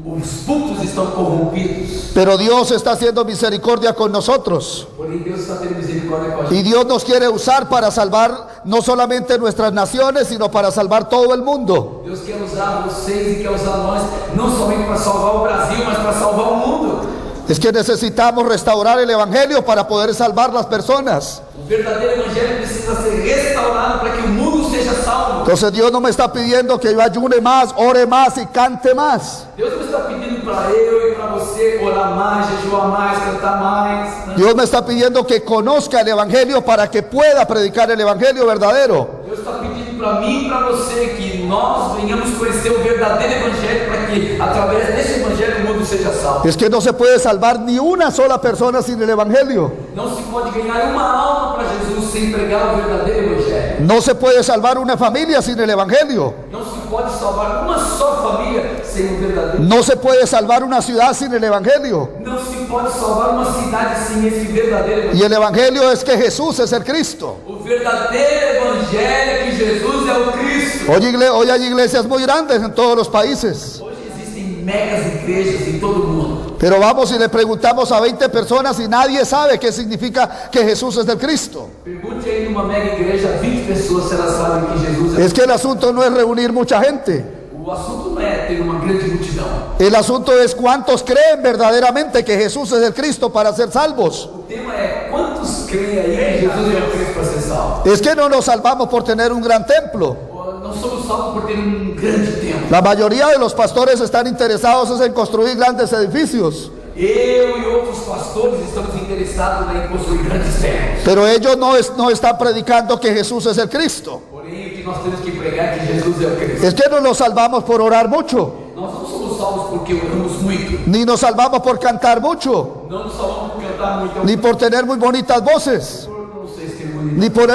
Os púlpitos estão corrompidos. Pero Dios está haciendo misericordia con nosotros. Porém Deus está tendo misericórdia com a Y gente. Dios nos quiere usar para salvar no solamente nuestras naciones, sino para salvar todo el mundo. Deus quer usar vocês e quer usar nós, não somente para salvar o Brasil, mas para salvar o mundo. Es que necesitamos restaurar el evangelio para poder salvar las personas. O verdadeiro evangelho precisa ser restaurado para que o mundo seja salvo. Entonces Dios no me está pidiendo que yo ayune más, ore más y cante más. Deus não está pedindo para eu e para você orar mais, jejuar mais, cantar mais. Né? Dios me está pidiendo que conozca el evangelio para que pueda predicar el evangelio verdadero. Deus está pedindo para mim e para você que nós venhamos conhecer o verdadeiro evangelho para que através desse evangelho o mundo seja salvo. Es que no se puede salvar ni una sola persona sin el evangelio. Não se pode ganhar uma alma para Jesus sem pregar o verdadeiro evangelho. No se puede salvar una familia sin el evangelio. Não se pode salvar uma só família sem o verdadeiro. No se puede salvar una ciudad sin el evangelio. Não se pode salvar uma cidade sem esse verdadeiro evangelho. Y el evangelio es que Jesús es el Cristo. O verdadeiro evangelho é que Jesus é o Cristo. Hoy hay iglesias muy grandes en todos los países. Hoje existem megas igrejas em todo o mundo. Pero vamos y le preguntamos a 20 personas y nadie sabe qué significa que Jesús es el Cristo. Pergunte aí numa mega igreja a 20 pessoas se elas sabem que Jesus é. Es que el asunto no es reunir mucha gente. O assunto não é ter uma grande multidão. El asunto es cuántos creen verdaderamente que Jesús es el Cristo para ser salvos. O tema é quantos creem aí que Jesus é o Cristo para ser salvo. Es que no nos salvamos por tener un gran templo. Nós somos salvos por ter um grande templo. La mayoría de los pastores están interesados en construir grandes edificios. Eu e outros pastores estamos interessados em construir grandes templos. Pero ellos no están predicando que Jesús es el Cristo. Porém, o que nós temos que pregar é que Jesus é o Cristo. Es que no nos salvamos por orar mucho, Nós não somos salvos porque oramos muito. ni nos salvamos por cantar mucho, Não nos salvamos por cantar muito. ni por tener muy bonitas voces, Não sei se tem muito. ni por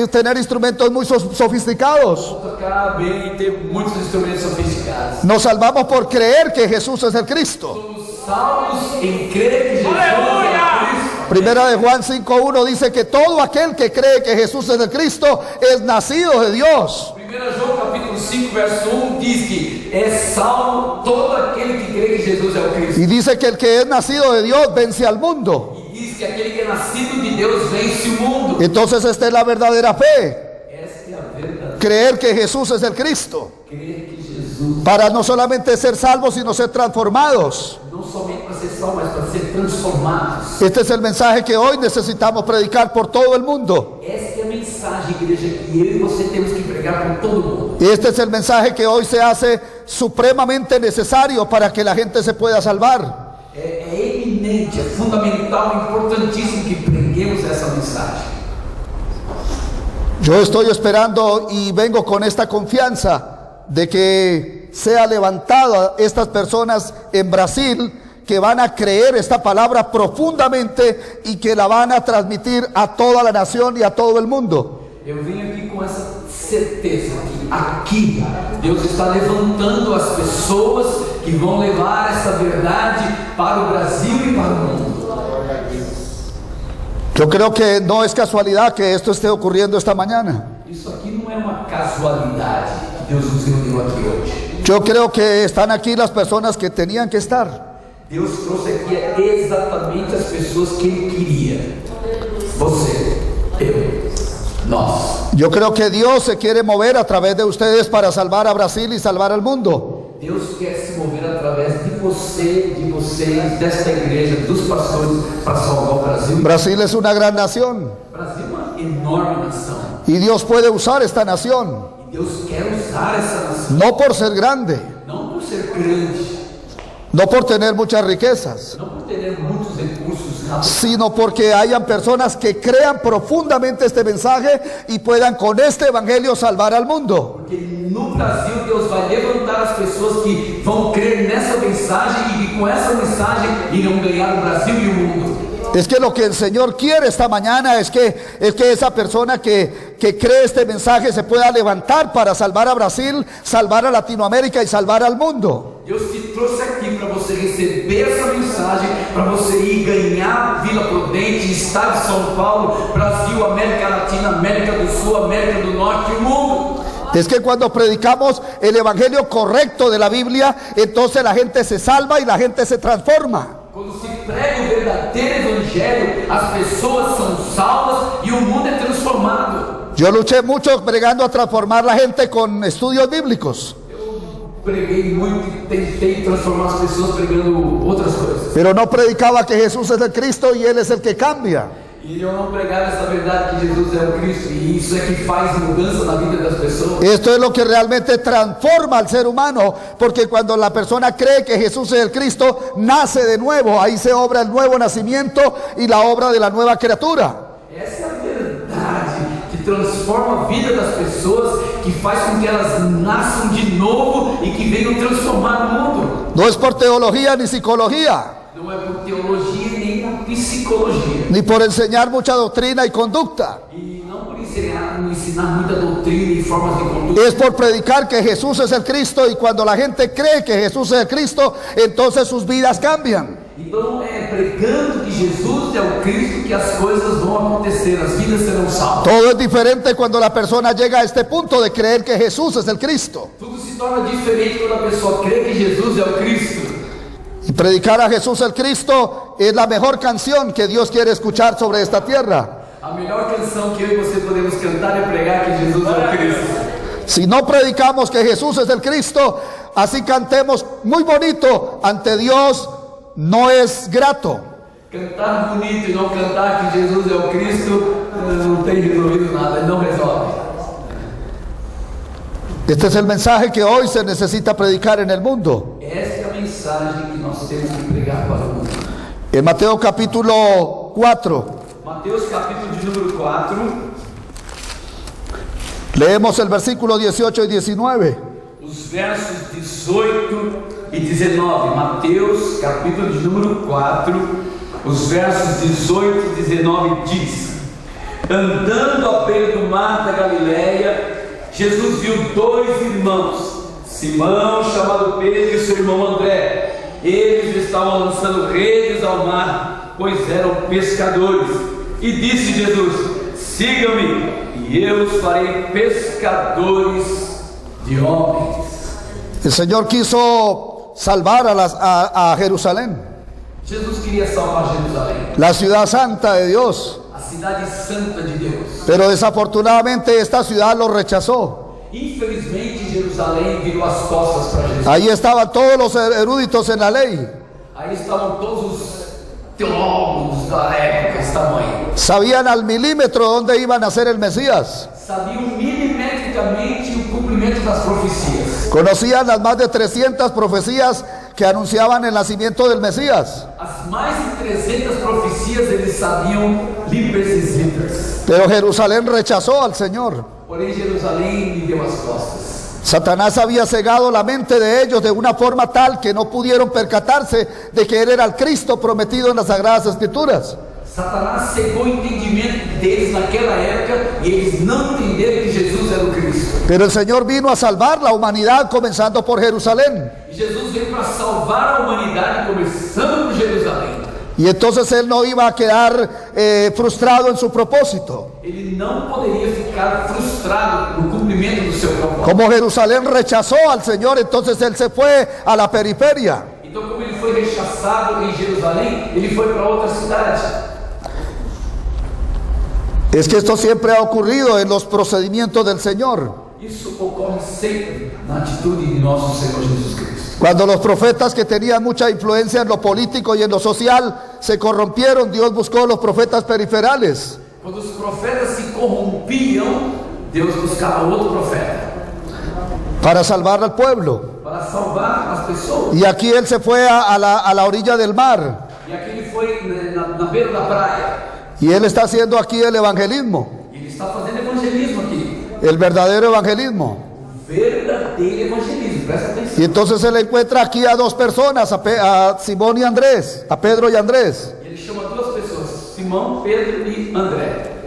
tener instrumentos muy sofisticados. Tocar bem e ter muitos instrumentos sofisticados. Nos salvamos por creer que Jesús es el Cristo. Somos salvos em crer que Jesus é o Cristo. Primera de Juan 5:1 dice que todo aquel que cree que Jesús es el Cristo es nacido de Dios. 1 João capítulo 5, verso 1 diz que é salvo todo aquele que crê que Jesus é o Cristo. Y dice que el que es nacido de Dios vence al mundo. E diz que aquele que é nascido de Deus vence o mundo. Entonces esta es la verdadera fe. Esta é a verdade. Creer que Jesús es el Cristo. Crer que Jesus, Para no solamente ser salvos, sino ser transformados. não somente para ser salvo, mas para ser transformados. Este es el mensaje que hoy necesitamos predicar por todo el mundo. Esta é a mensagem, igreja, que eu e você temos que pregar para todo mundo. Y este es el mensaje que hoy se hace supremamente necesario para que la gente se pueda salvar. É eminente, é fundamental, é importantíssimo que preguemos essa mensagem. Yo estoy esperando y vengo con esta confianza de que sea levantada estas personas en Brasil que van a creer esta palabra profundamente y que la van a transmitir a toda la nación y a todo el mundo. Eu venho aqui com essa certeza que aqui Deus está levantando as pessoas que vão levar essa verdade para o Brasil e para o mundo. Yo creo que no es casualidad que esto esté ocurriendo esta mañana. Isso aqui não é uma casualidade que Deus nos reuniu aqui hoje. Yo creo que están aquí las personas que tenían que estar. Deus trouxe aqui exatamente as pessoas que Ele queria. Você, eu, nós. Yo creo que Dios se quiere mover a través de ustedes para salvar a Brasil y salvar al mundo. Deus quer se mover através de você, de vocês, desta igreja, dos pastores, para salvar o Brasil. Brasil es una gran nación Brasil é uma enorme nação. y Dios puede usar esta nación, E Deus quer usar essa nação, no por ser grande, não por ser grande, no por tener muchas riquezas, não por ter muitos recursos, nada, sino porque hayan personas que crean profundamente este mensaje y puedan con este evangelio salvar al mundo. porque no Brasil Deus vai levantar as pessoas que vão crer nessa mensagem e que com essa mensagem irão ganhar o Brasil e o mundo. Es que lo que el Señor quiere esta mañana es que esa persona que cree este mensaje se pueda levantar para salvar a Brasil, salvar a Latinoamérica y salvar al mundo. Deus te trouxe aqui para você receber essa mensagem, para você ir ganhar Vila Prudente, Estado de São Paulo, Brasil, América Latina, América do Sul, América do Norte e o mundo. Es que cuando predicamos el evangelio correcto de la Biblia, entonces la gente se salva y la gente se transforma. Quando se prega o verdadeiro evangelho, as pessoas são salvas e o mundo é transformado. Yo luché mucho pregando a transformar la gente con estudios bíblicos, Preguei muito e tentei transformar as pessoas pregando outras coisas. pero no predicaba que Jesús es el Cristo y Él es el que cambia. E eu não pregava essa verdade que Jesus é o Cristo. E isso é que faz mudança na vida das pessoas. Esto es lo que realmente transforma al ser humano, porque cuando la persona cree que Jesús es el Cristo, nace de nuevo. Ahí se obra el nuevo nacimiento y la obra de la nueva criatura. Essa é a verdade que transforma a vida das pessoas, que faz com que elas nasçam de novo e que venham transformar o mundo. No es por teología ni psicología, Não é por teologia nem na psicologia. ni por enseñar mucha doctrina y conducta. E não por ensinar muita doutrina e formas de conduta. Es por predicar que Jesús es el Cristo, y cuando la gente cree que Jesús es el Cristo, entonces sus vidas cambian. Então é pregando que Jesus é o Cristo que as coisas vão acontecer, as vidas serão salvas. Todo es diferente cuando la persona llega a este punto de creer que Jesús es el Cristo. Tudo se torna diferente quando a pessoa crê que Jesus é o Cristo. Y predicar a Jesús el Cristo es la mejor canción que Dios quiere escuchar sobre esta tierra. A melhor canção que eu e você podemos cantar é pregar que Jesus é o Cristo. Si no predicamos que Jesús es el Cristo, así cantemos muy bonito, ante Dios no es grato. Cantar bonito e não cantar que Jesus é o Cristo não tem resolvido nada, não resolve. Este es el mensaje que hoy se necesita predicar en el mundo. Essa é a mensagem que nós temos que pregar para o mundo. En Mateo capítulo 4, Mateus capítulo de número 4, leemos el versículo 18 y 19. os versos 18 e 19. Mateus capítulo de número 4, os versos 18 e 19 diz: Andando à beira do mar da Galileia, Jesus viu dois irmãos, Simão, chamado Pedro, e seu irmão André. Eles estavam lançando redes ao mar, pois eram pescadores. E disse Jesus: Siga-me, e eu os farei pescadores de homens. El Señor quiso salvar a Jerusalén, Jesus queria salvar Jerusalém, la ciudad santa de Dios, a cidade santa de Deus. pero desafortunadamente esta ciudad lo rechazó. Infelizmente, Jerusalém virou as costas para Jesus. Ahí estaban todos los eruditos en la ley, Aí estavam todos os teólogos da época, estavam aí. sabían al milímetro dónde iba a nacer el Mesías, Sabiam milimetricamente o cumprimento das profecias. conocían las más de 300 profecías que anunciaban el nacimiento del Mesías, As mais de 300 profecias eles sabiam, livres e escritas. Pero Jerusalén rechazó al Señor. Porém, Jerusalém lhe deu as costas. Satanás había cegado la mente de ellos de una forma tal que no pudieron percatarse de que Él era el Cristo prometido en las Sagradas Escrituras. Satanás cegou o entendimento deles naquela época e eles não entenderam que Jesus era o Cristo. Pero el Señor vino a salvar la humanidad comenzando por Jerusalén. E Jesus veio para salvar a humanidade, começando por Jerusalém. Y entonces Él no iba a quedar frustrado en su propósito. Ele não poderia ficar frustrado no cumprimento do seu propósito. Como Jerusalén rechazó al Señor, entonces Él se fue a la periferia. Então, como ele foi rechaçado em Jerusalém, ele foi para outra cidade. Es que esto siempre ha ocurrido en los procedimientos del Señor. Isso ocorre sempre na atitude de nosso Senhor Jesus Cristo. Cuando los profetas que tenían mucha influencia en lo político y en lo social se corrompieron, Dios buscó a los profetas periferales. Quando os profetas se corrompiam, Deus buscava outro profeta Para salvar al pueblo. para salvar as pessoas. Y aquí Él se fue a la orilla del mar. E aqui ele foi na beira da praia. Y Él está haciendo aquí el evangelismo. E ele está fazendo evangelismo aqui. El verdadero evangelismo. Verdadeiro evangelismo, presta Y atenção. entonces Él encuentra aquí a dos personas, a Simón y Andrés, a Pedro y Andrés. Ele chama duas pessoas, Simão, Pedro e André.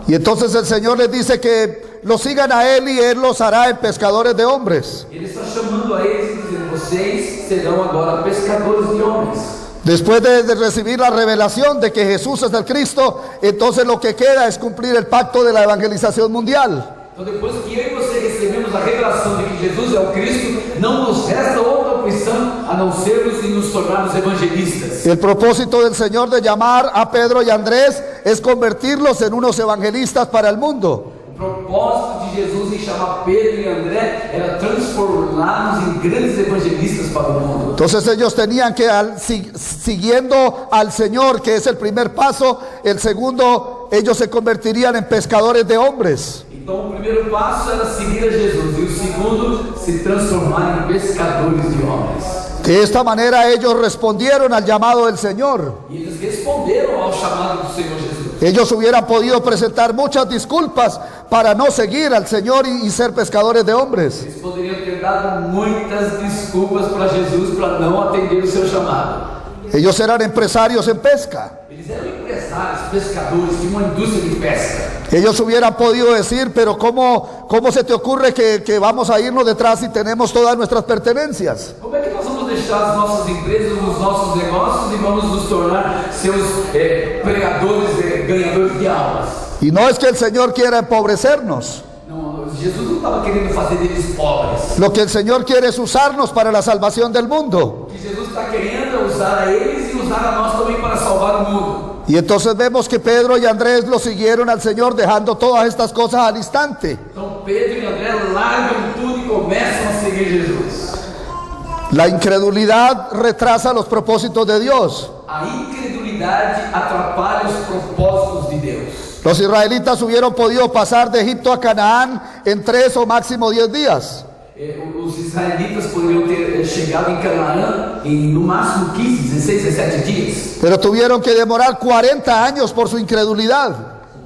Y entonces el Señor les dice que lo sigan a Él y Él los hará en pescadores de hombres. Ele está chamando a eles e dizendo: vocês serão agora pescadores de homens. Después de recibir la revelación de que Jesús es el Cristo, entonces lo que queda es cumplir el pacto de la evangelización mundial. Então, depois que eu e você recebemos a revelação de que Jesus é o Cristo, não nos resta outra opção a não sermos e nos tornarmos evangelistas. El propósito del Señor de llamar a Pedro y Andrés es convertirlos en unos evangelistas para el mundo. O propósito de Jesus em chamar Pedro e André era transformá-los em grandes evangelistas para o mundo. Entonces ellos tenían que, siguiendo al Señor, que es el primer paso, el segundo, ellos se convertirían en pescadores de hombres. Então, o primeiro passo era seguir a Jesus, e o segundo, se transformar em pescadores de homens. De esta manera ellos respondieron al llamado del Señor. E eles responderam ao chamado do Senhor Jesus. Ellos hubieran podido presentar muchas disculpas para no seguir al Señor y ser pescadores de hombres. Eles poderiam ter dado muitas desculpas para Jesus para não atender o seu chamado. Ellos eran empresarios en pesca. Eles eram empresários, pescadores, de uma indústria de pesca. Ellos hubieran podido decir, pero ¿cómo se te ocurre que vamos a irnos detrás si tenemos todas nuestras pertenencias? Como é que nós vamos deixar as nossas empresas, os nossos negócios e vamos nos tornar seus pregadores, ganhadores de almas? Y no es que el Señor quiera empobrecernos. Não, Jesus não estava querendo fazer deles pobres. Lo que el Señor quiere es usarnos para la salvación del mundo. O que Jesus está querendo é usar a eles e usar a nós também para salvar o mundo. Y entonces vemos que Pedro y Andrés lo siguieron al Señor dejando todas estas cosas al instante. Então Pedro e André largam tudo e começam a seguir Jesus. La incredulidad retrasa los propósitos de Dios. A incredulidade atrapalha os propósitos de Deus. Los israelitas hubieran podido pasar de Egipto a Canaán en 3 o máximo 10 días. Os israelitas poderiam ter chegado em Canaã em no máximo 15, 16, 17 dias. Pero tuvieron que demorar 40 años por su incredulidad.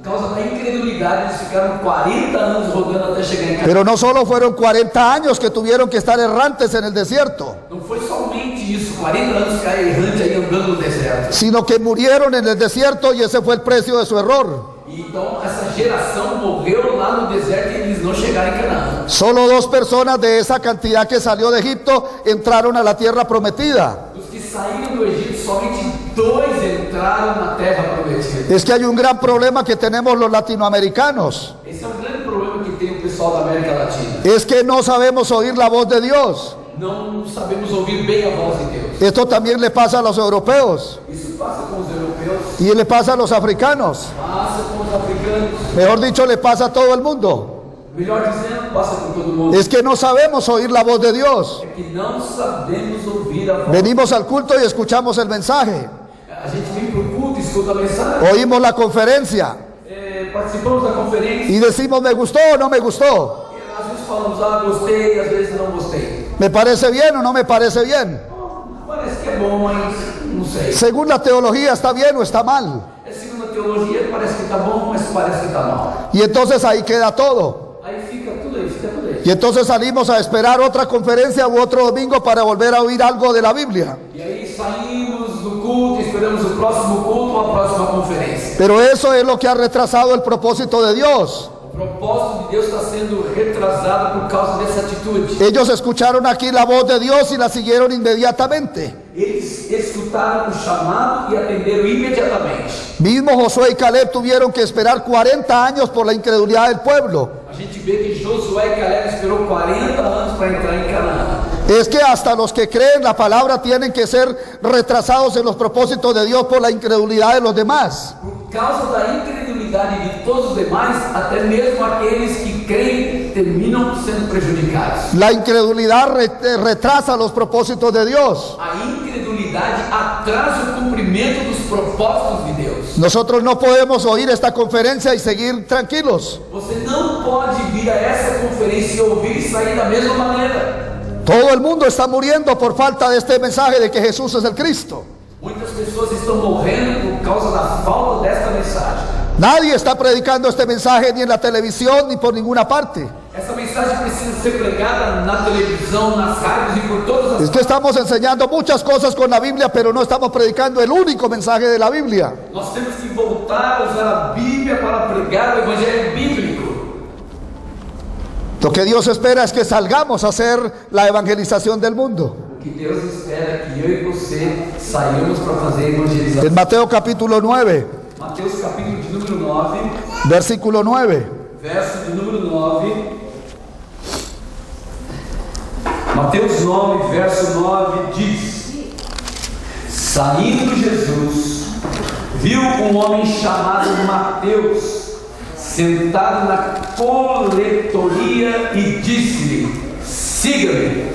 Por causa da incredulidade, eles ficaram 40 anos rodando até chegar em Canaã. Pero no solo fueron 40 años que tuvieron que estar errantes en el desierto, Não foi somente isso, 40 anos ficar errante aí andando no deserto. sino que murieron en el desierto y ese fue el precio de su error. Então essa geração morreu lá no deserto e eles não chegaram em Canaã. Solo 2 personas de esa cantidad que salió de Egipto entraron a la tierra prometida. Dos que saíram do Egito, somente 2 entraram na terra prometida. Es que hay un gran problema que tenemos los latinoamericanos. Esse é um grande problema que tem o pessoal da América Latina. Es que no sabemos oír la voz de Dios. Não sabemos ouvir bem a voz de Deus. Esto también le pasa a los europeos Isso passa com os europeus, y le pasa a los africanos. passa com os africanos. Mejor dicho, le pasa a todo el mundo. Melhor dizendo, passa com todo mundo. Es que no sabemos oír la voz de Dios. É que não sabemos ouvir a voz. Venimos al culto y escuchamos el mensaje. A gente vem para o culto, escuta a mensagem, Oímos la conferencia participamos da conferência. y decimos me gustó o no me gustó. E às vezes falamos, gostei, às vezes não gostei. Me parece bien o no me parece bien. Parece que é bom, mas não sei. Según la teología está bien o está mal. É segundo a teologia, parece que está bom, mas parece que está mal. Y entonces ahí queda todo. Aí fica tudo aí, fica tudo aí. Y entonces salimos a esperar otra conferencia u otro domingo para volver a oír algo de la Biblia. E aí saímos do culto, esperamos o próximo culto ou a próxima conferência. Pero eso es lo que ha retrasado el propósito de Dios. O propósito de Deus está sendo retrasado por causa dessa atitude. Ellos escucharon aquí la voz de Dios y la siguieron inmediatamente. Eles escutaram o chamado e atenderam imediatamente. Mismo Josué y Caleb tuvieron que esperar 40 años por la incredulidad del pueblo. A gente vê que Josué e Caleb esperou 40 anos para entrar em Canaã. Es que hasta los que creen la palabra tienen que ser retrasados en los propósitos de Dios por la incredulidad de los demás. Por causa da incredulidade de todos os demais, até mesmo aqueles que creem terminam sendo prejudicados. La incredulidad retrasa los propósitos de Dios. A incredulidade atrasa o cumprimento dos propósitos de Deus. Nosotros no podemos oír esta conferencia y seguir tranquilos. Você não pode vir a essa conferência e ouvir e sair da mesma maneira. Todo el mundo está muriendo por falta de este mensaje de que Jesús es el Cristo. Muitas pessoas estão morrendo por causa da falta desta mensagem. Nadie está predicando este mensaje ni en la televisión ni por ninguna parte. Essa mensagem precisa ser pregada na televisão, nas rádios e por todas as... Es que estamos enseñando muchas cosas con la Biblia, pero no estamos predicando el único mensaje de la Biblia. Nós temos que voltar a usar a Bíblia para pregar o Evangelho bíblico. Lo que Dios espera es que salgamos a hacer la evangelización del mundo. O que Deus espera é que eu e você saímos para fazer evangelização. En Mateo capítulo 9, Mateus capítulo de número 9, versículo 9. verso de número 9. Mateus 9, verso 9 diz: Saindo Jesus, viu um homem chamado Mateus sentado na coletoria e disse-lhe: Siga-me.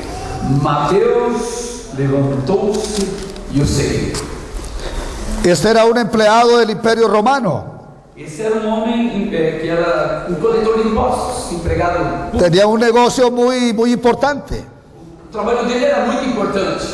Mateus levantou-se e o seguiu. Este era un empleado del Imperio Romano. Esse era um homem que era um coletor de impostos, empregado público. Tenía un negocio muy importante. O trabalho dele era muito importante.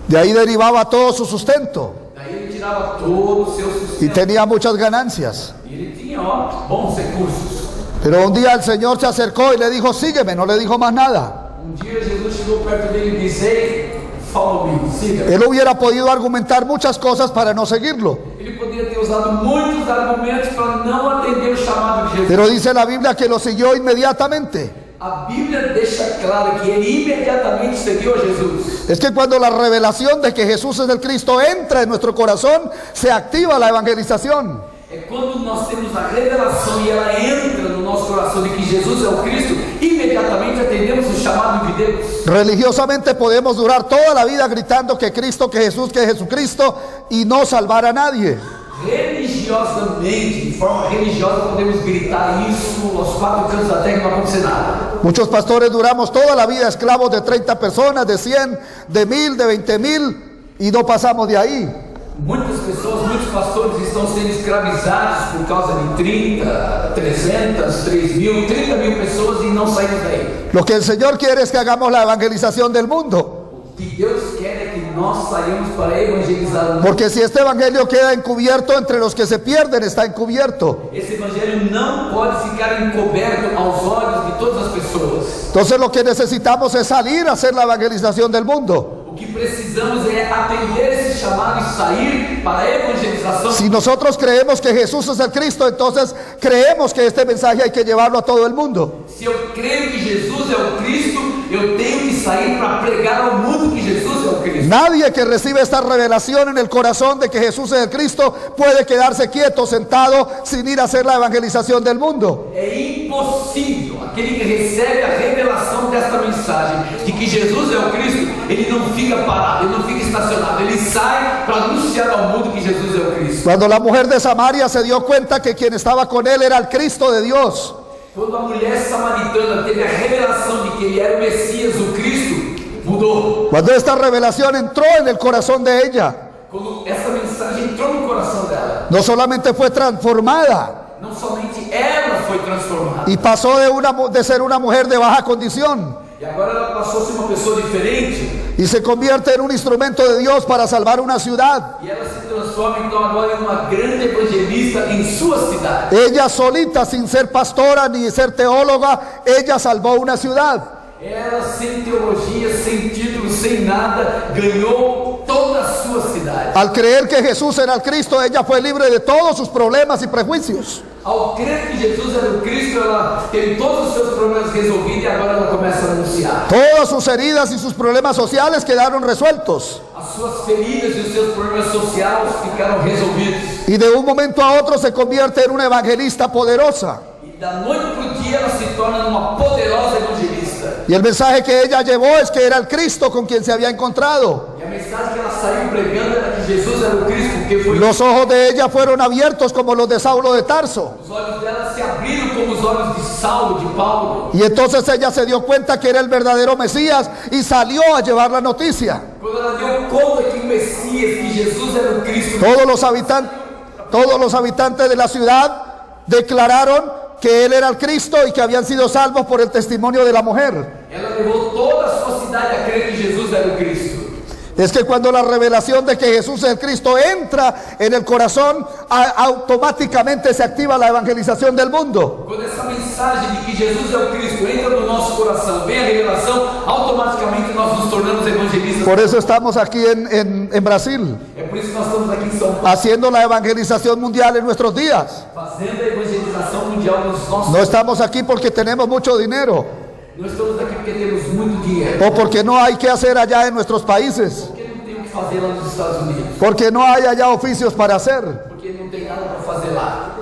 De ahí derivaba todo su sustento Daí ele tirava todo o seu y sustento. tenía muchas ganancias. E ele tinha, bons recursos. Pero un día el Señor se acercó y le dijo, sígueme, no le dijo más nada. Dia Jesus chegou perto dele e disse: Ei, follow me, siga. Él hubiera podido argumentar muchas cosas para no seguirlo. Ele poderia ter usado muitos argumentos para não atender o chamado de Jesus. Pero dice la Biblia que lo siguió inmediatamente. A Bíblia deixa claro que ele imediatamente seguiu a Jesus. Es que cuando la revelación de que Jesús es el Cristo entra en nuestro corazón, se activa la evangelización. É quando nós temos a revelação e ela entra no nosso coração de que Jesus é o Cristo, imediatamente atendemos o chamado de Deus. Religiosamente podemos durar toda la vida gritando que Cristo, que Jesús, que Jesucristo y no salvar a nadie. Religiosamente, de forma religiosa, podemos gritar isso aos quatro cantos da terra e não acontecer nada. Muchos pastores duramos toda la vida esclavos de 30 personas, de 100, de 1000, de 20,000 y no pasamos de ahí. Muitas pessoas, muitos pastores estão sendo escravizados por causa de 30, 300, 3,000, 30,000 pessoas e não saímos daí. Lo que el Señor quiere es que hagamos la evangelización del mundo. O que Deus quer é que nós saímos para evangelizar o mundo. Porque si este evangelio queda encubierto, entre los que se pierden está encubierto. Esse evangelho não pode ficar encoberto aos olhos de todas as pessoas. Entonces lo que necesitamos es salir a hacer la evangelización del mundo. O que precisamos é atender esse chamado e sair para a evangelização. Si nosotros creemos que Jesús es el Cristo, entonces creemos que este mensaje hay que llevarlo a todo el mundo. Se eu creio que Jesus é o Cristo, eu tenho que sair para pregar ao mundo que Jesus é o Cristo. Nadie que recibe esta revelación en el corazón de que Jesús es el Cristo puede quedarse quieto, sentado, sin ir a hacer la evangelización del mundo. É impossível aquele que recebe a revelação desta mensagem de que Jesus é o Cristo, ele não fica parado, ele não fica estacionado, ele sai para anunciar ao mundo que Jesus é o Cristo. Cuando la mujer de Samaria se dio cuenta que quien estaba con él era el Cristo de Dios, Quando a mulher samaritana teve a revelação de que ele era o Messias, o Cristo, mudou. cuando esta revelación entró en el corazón de ella, Quando essa mensagem entrou no coração dela, no solamente fue transformada não somente ela foi transformada, y pasó de ser una mujer de baja condición e agora ela passou a ser uma pessoa diferente, y se convierte en un instrumento de Dios para salvar una ciudad. E ela se transforma então agora em uma grande evangelista em sua cidade. Ella solita, sin ser pastora ni ser teóloga, ella salvó una ciudad. Ela, sem teologia, sem título, sem nada, ganhou toda a sua cidade. Al creer que Jesús era el Cristo, ella fue libre de todos sus problemas y prejuicios. Ao crer que Jesus era o Cristo, ela teve todos os seus problemas resolvidos e agora ela começa a anunciar. Todas sus heridas y sus problemas sociales quedaron resueltos. As suas feridas e os seus problemas sociais ficaram resolvidos. Y de un momento a otro se convierte en una evangelista poderosa. E da noite para o dia ela se torna uma poderosa evangelista. Y el mensaje que ella llevó es que era el Cristo con quien se había encontrado. E a mensagem que ela saiu pregando era que Jesus era o Cristo, porque foi. Los ojos de ella fueron abiertos como los de Saulo de Tarso. Os olhos dela se abriram como os olhos de Saulo, de Paulo. Y entonces ella se dio cuenta que era el verdadero Mesías y salió a llevar la noticia. Quando ela deu conta que o Messias, que Jesus era o Cristo, Todos los habitantes de la ciudad declararon que él era el Cristo y que habían sido salvos por el testimonio de la mujer. ela levou toda a sua cidade a crer que Jesus era o Cristo. Es que cuando la revelación de que Jesús es el Cristo entra en el corazón, automáticamente se activa la evangelización del mundo. Quando essa mensagem de que Jesus é o Cristo entra no nosso coração, vem a revelação, automaticamente nós nos tornamos evangelistas. Por eso estamos aquí en Brasil, É por isso que nós estamos aqui em São Paulo, haciendo la evangelización mundial en nuestros días. fazendo a evangelização mundial nos nossos. No estamos aquí porque tenemos mucho dinero Não estamos aqui porque temos muito dinheiro, o porque no hay que hacer allá en nuestros países, porque não tem o que fazer lá nos Estados Unidos, porque no hay allá oficios para hacer, porque não tem nada para fazer lá,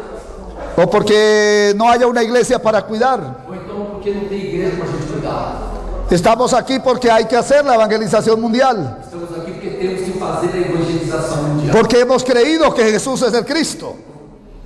o porque no haya una iglesia para cuidar. ou então porque não tem igreja para a gente cuidar. Estamos aquí porque hay que hacer la evangelización mundial, Estamos aqui porque temos que fazer a evangelização mundial. porque hemos creído que Jesús es el Cristo.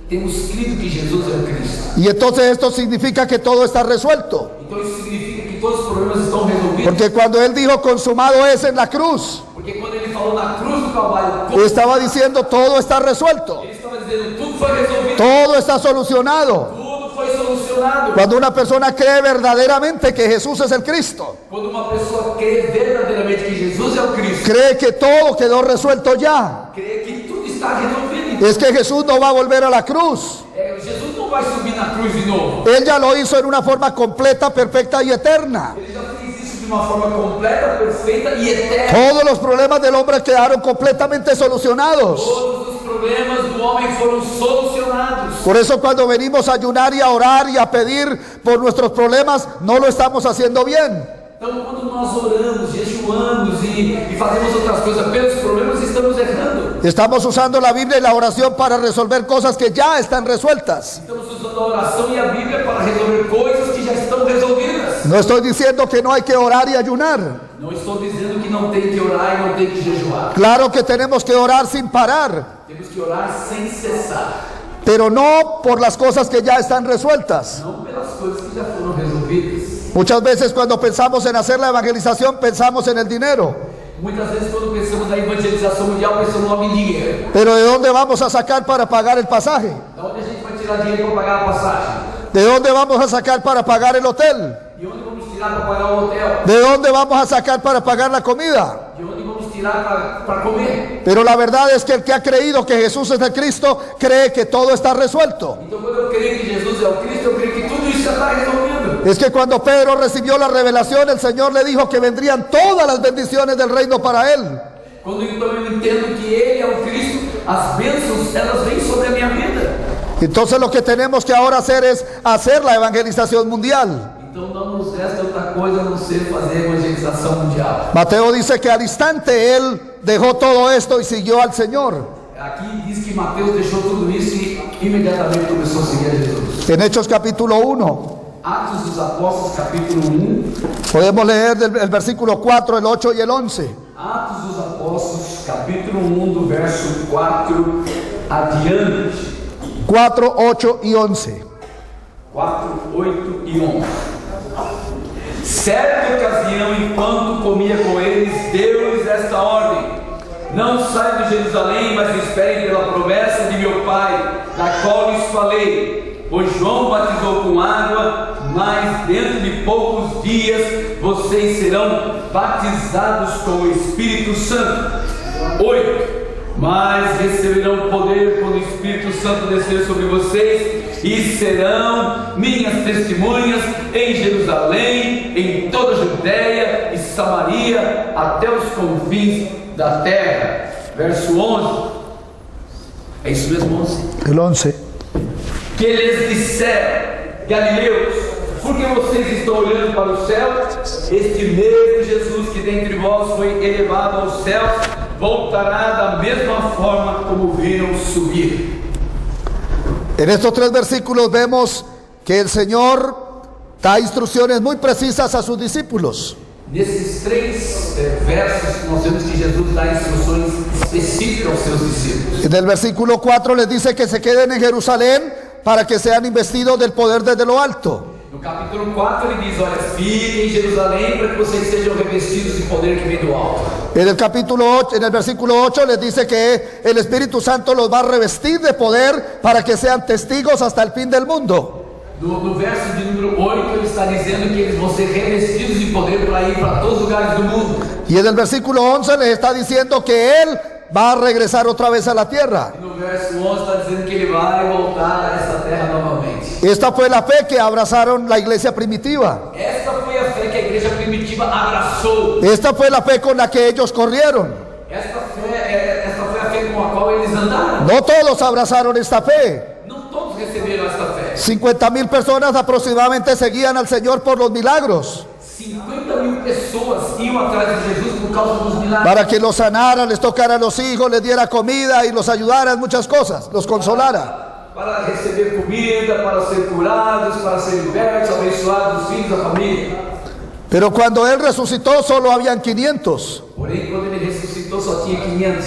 Temos crido que Jesus é o Cristo. Y entonces esto significa que todo está resuelto. Então isso significa que todos os problemas estão resolvidos. Porque cuando él dijo consumado es en la cruz, Porque quando ele falou na cruz do Calvário, estaba diciendo todo está resuelto, ele estava dizendo tudo foi resolvido, todo está solucionado. tudo foi solucionado. Cuando una persona cree verdaderamente que Jesús es el Cristo, Quando uma pessoa crê verdadeiramente que Jesus é o Cristo, cree que todo quedó resuelto ya. crê que tudo está resolvido. Es que Jesús no va a volver a la cruz. Jesus não vai subir na cruz de novo. Él ya lo hizo en una forma completa, perfecta y eterna. Ele já fez isso de uma forma completa, perfeita e eterna. Todos los problemas del hombre quedaron completamente solucionados. Todos os problemas do homem foram solucionados. Por eso cuando venimos a ayunar y a orar y a pedir por nuestros problemas, no lo estamos haciendo bien. Então, quando nós oramos, jejuamos e fazemos outras coisas pelos problemas, estamos errando. Estamos usando la Biblia y la oración para resolver cosas que ya están resueltas. Estamos usando a oração e a Bíblia para resolver coisas que já estão resolvidas. No estoy diciendo que no hay que orar y ayunar. Não estou dizendo que não tem que orar e não tem que jejuar. Claro que tenemos que orar sin parar, Temos que orar sem cessar. pero no por las cosas que ya están resueltas. Não pelas coisas que já foram resolvidas. Muchas veces cuando pensamos en hacer la evangelización pensamos en el dinero. Muitas vezes quando pensamos na evangelização mundial, pensamos logo em dinheiro. Pero ¿de dónde vamos a sacar para pagar el pasaje? Da onde a gente vai tirar dinheiro para pagar a passagem? ¿De dónde vamos a sacar para pagar el hotel? De onde vamos tirar para pagar o hotel? ¿De dónde vamos a sacar para pagar la comida? De onde vamos tirar para comer? Pero la verdad es que el que ha creído que Jesús es el Cristo cree que todo está resuelto. Então, quando eu creio que Jesus é o Cristo, eu creio que tudo isso já está resolvido. Es que cuando Pedro recibió la revelación, el Señor le dijo que vendrían todas las bendiciones del reino para él. Quando então eu entendo que Ele é o Cristo, as bênçãos, elas vêm sobre a minha vida. Entonces lo que tenemos que ahora hacer es hacer la evangelización mundial. Então não nos resta outra coisa a não ser fazer a evangelização mundial. Mateo dice que al instante él dejó todo esto y siguió al Señor. Aqui diz que Mateus deixou tudo isso e imediatamente começou a seguir a Jesus. En Hechos capítulo 1, Atos dos Apóstolos, capítulo 1. podemos leer el versículo 4, el 8 y el 11. Atos dos Apóstolos, capítulo 1, do verso 4 adiante. 4, 8 y 11. 4, 8 e 11. Certa ocasião, enquanto comia com eles, deu-lhes esta ordem: não saiam de Jerusalém, mas esperem pela promessa de meu Pai, da qual lhes falei. Pois João batizou com água, mas dentro de poucos dias vocês serão batizados com o Espírito Santo. 8. Mas receberão poder quando o Espírito Santo descer sobre vocês e serão minhas testemunhas em Jerusalém, em toda a Judéia e Samaria, até os confins da terra. Verso 11. É isso mesmo, 11? El 11. Que lhes disseram: Galileus, por que vocês estão olhando para o céu? Este mesmo Jesus que dentre vós foi elevado aos céus voltará da mesma forma como viram subir. En estos 3 versículos vemos que el Señor da instrucciones muy precisas a sus discípulos. Nesses 3 versos nós vemos que Jesus dá instruções específicas aos seus discípulos. En el versículo 4 les dice que se queden en Jerusalén para que sean investidos del poder desde lo alto. No capítulo 4 ele diz: olha, fiquem em Jerusalém para que vocês sejam revestidos de poder que vem do alto. En el versículo 8 les dice que el Espíritu Santo los va a revestir de poder para que sean testigos hasta el fin del mundo. No verso de número 8 ele está dizendo que eles vão ser revestidos de poder para ir para todos os lugares do mundo. Y en el versículo 11 les está diciendo que Él va a regresar otra vez a la tierra. No verso 11 está dizendo que ele vai voltar a esta terra novamente. Esta fue la fe que abrazaron la iglesia primitiva. Esta foi a fé que a igreja primitiva abraçou. Esta fue la fe con la que ellos corrieron. Esta foi a fé com a qual eles andaram. No todos abrazaron esta fe. Não todos receberam esta fé. 50,000 personas aproximadamente seguían al Señor por los milagros. 50,000 pessoas iam atrás de Jesus por causa dos milagres. Para que los sanara, les tocara a los hijos, les diera comida y los ayudara en muchas cosas, los consolara. Para receber comida, para ser curados, para ser libertos, abençoados, os filhos da família. Pero cuando Él resucitó solo habían 500. Porém, quando ele ressuscitou, só tinha 500.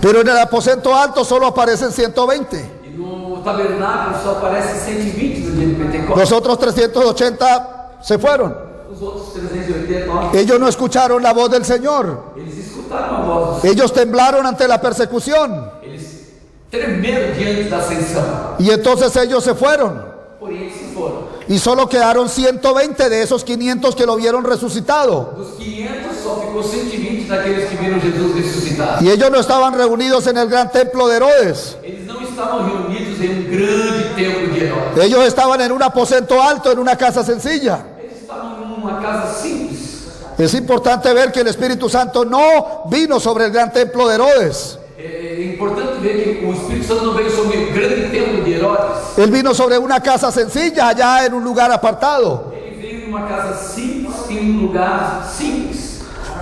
Pero en el aposento alto solo aparecen 120. E no tabernáculo só aparece 120 no dia de Pentecostes. Los otros 380 se fueron. Os outros 380, Ellos no escucharon la voz del Señor. eles escutaram a voz do Senhor. Ellos temblaron ante la persecución. Eles tremeram diante da ascensão. Y entonces ellos se fueron. Porém, eles se foram. Y solo quedaron 120 de esos 500 que lo vieron resucitado. Dos 500, só ficou 120 daqueles que viram Jesus ressuscitado. Y ellos no estaban reunidos en el gran templo de Herodes. Eles não estavam reunidos em grande templo de Herodes. Ellos estaban en un aposento alto, en una casa sencilla. Eles estavam numa casa simples. Es importante ver que el Espíritu Santo no vino sobre el gran templo de Herodes. É importante ver que o Espírito Santo não veio sobre o grande templo de Herodes. Él vino sobre una casa sencilla, allá en un lugar apartado. Ele veio numa casa simples, em um lugar simples.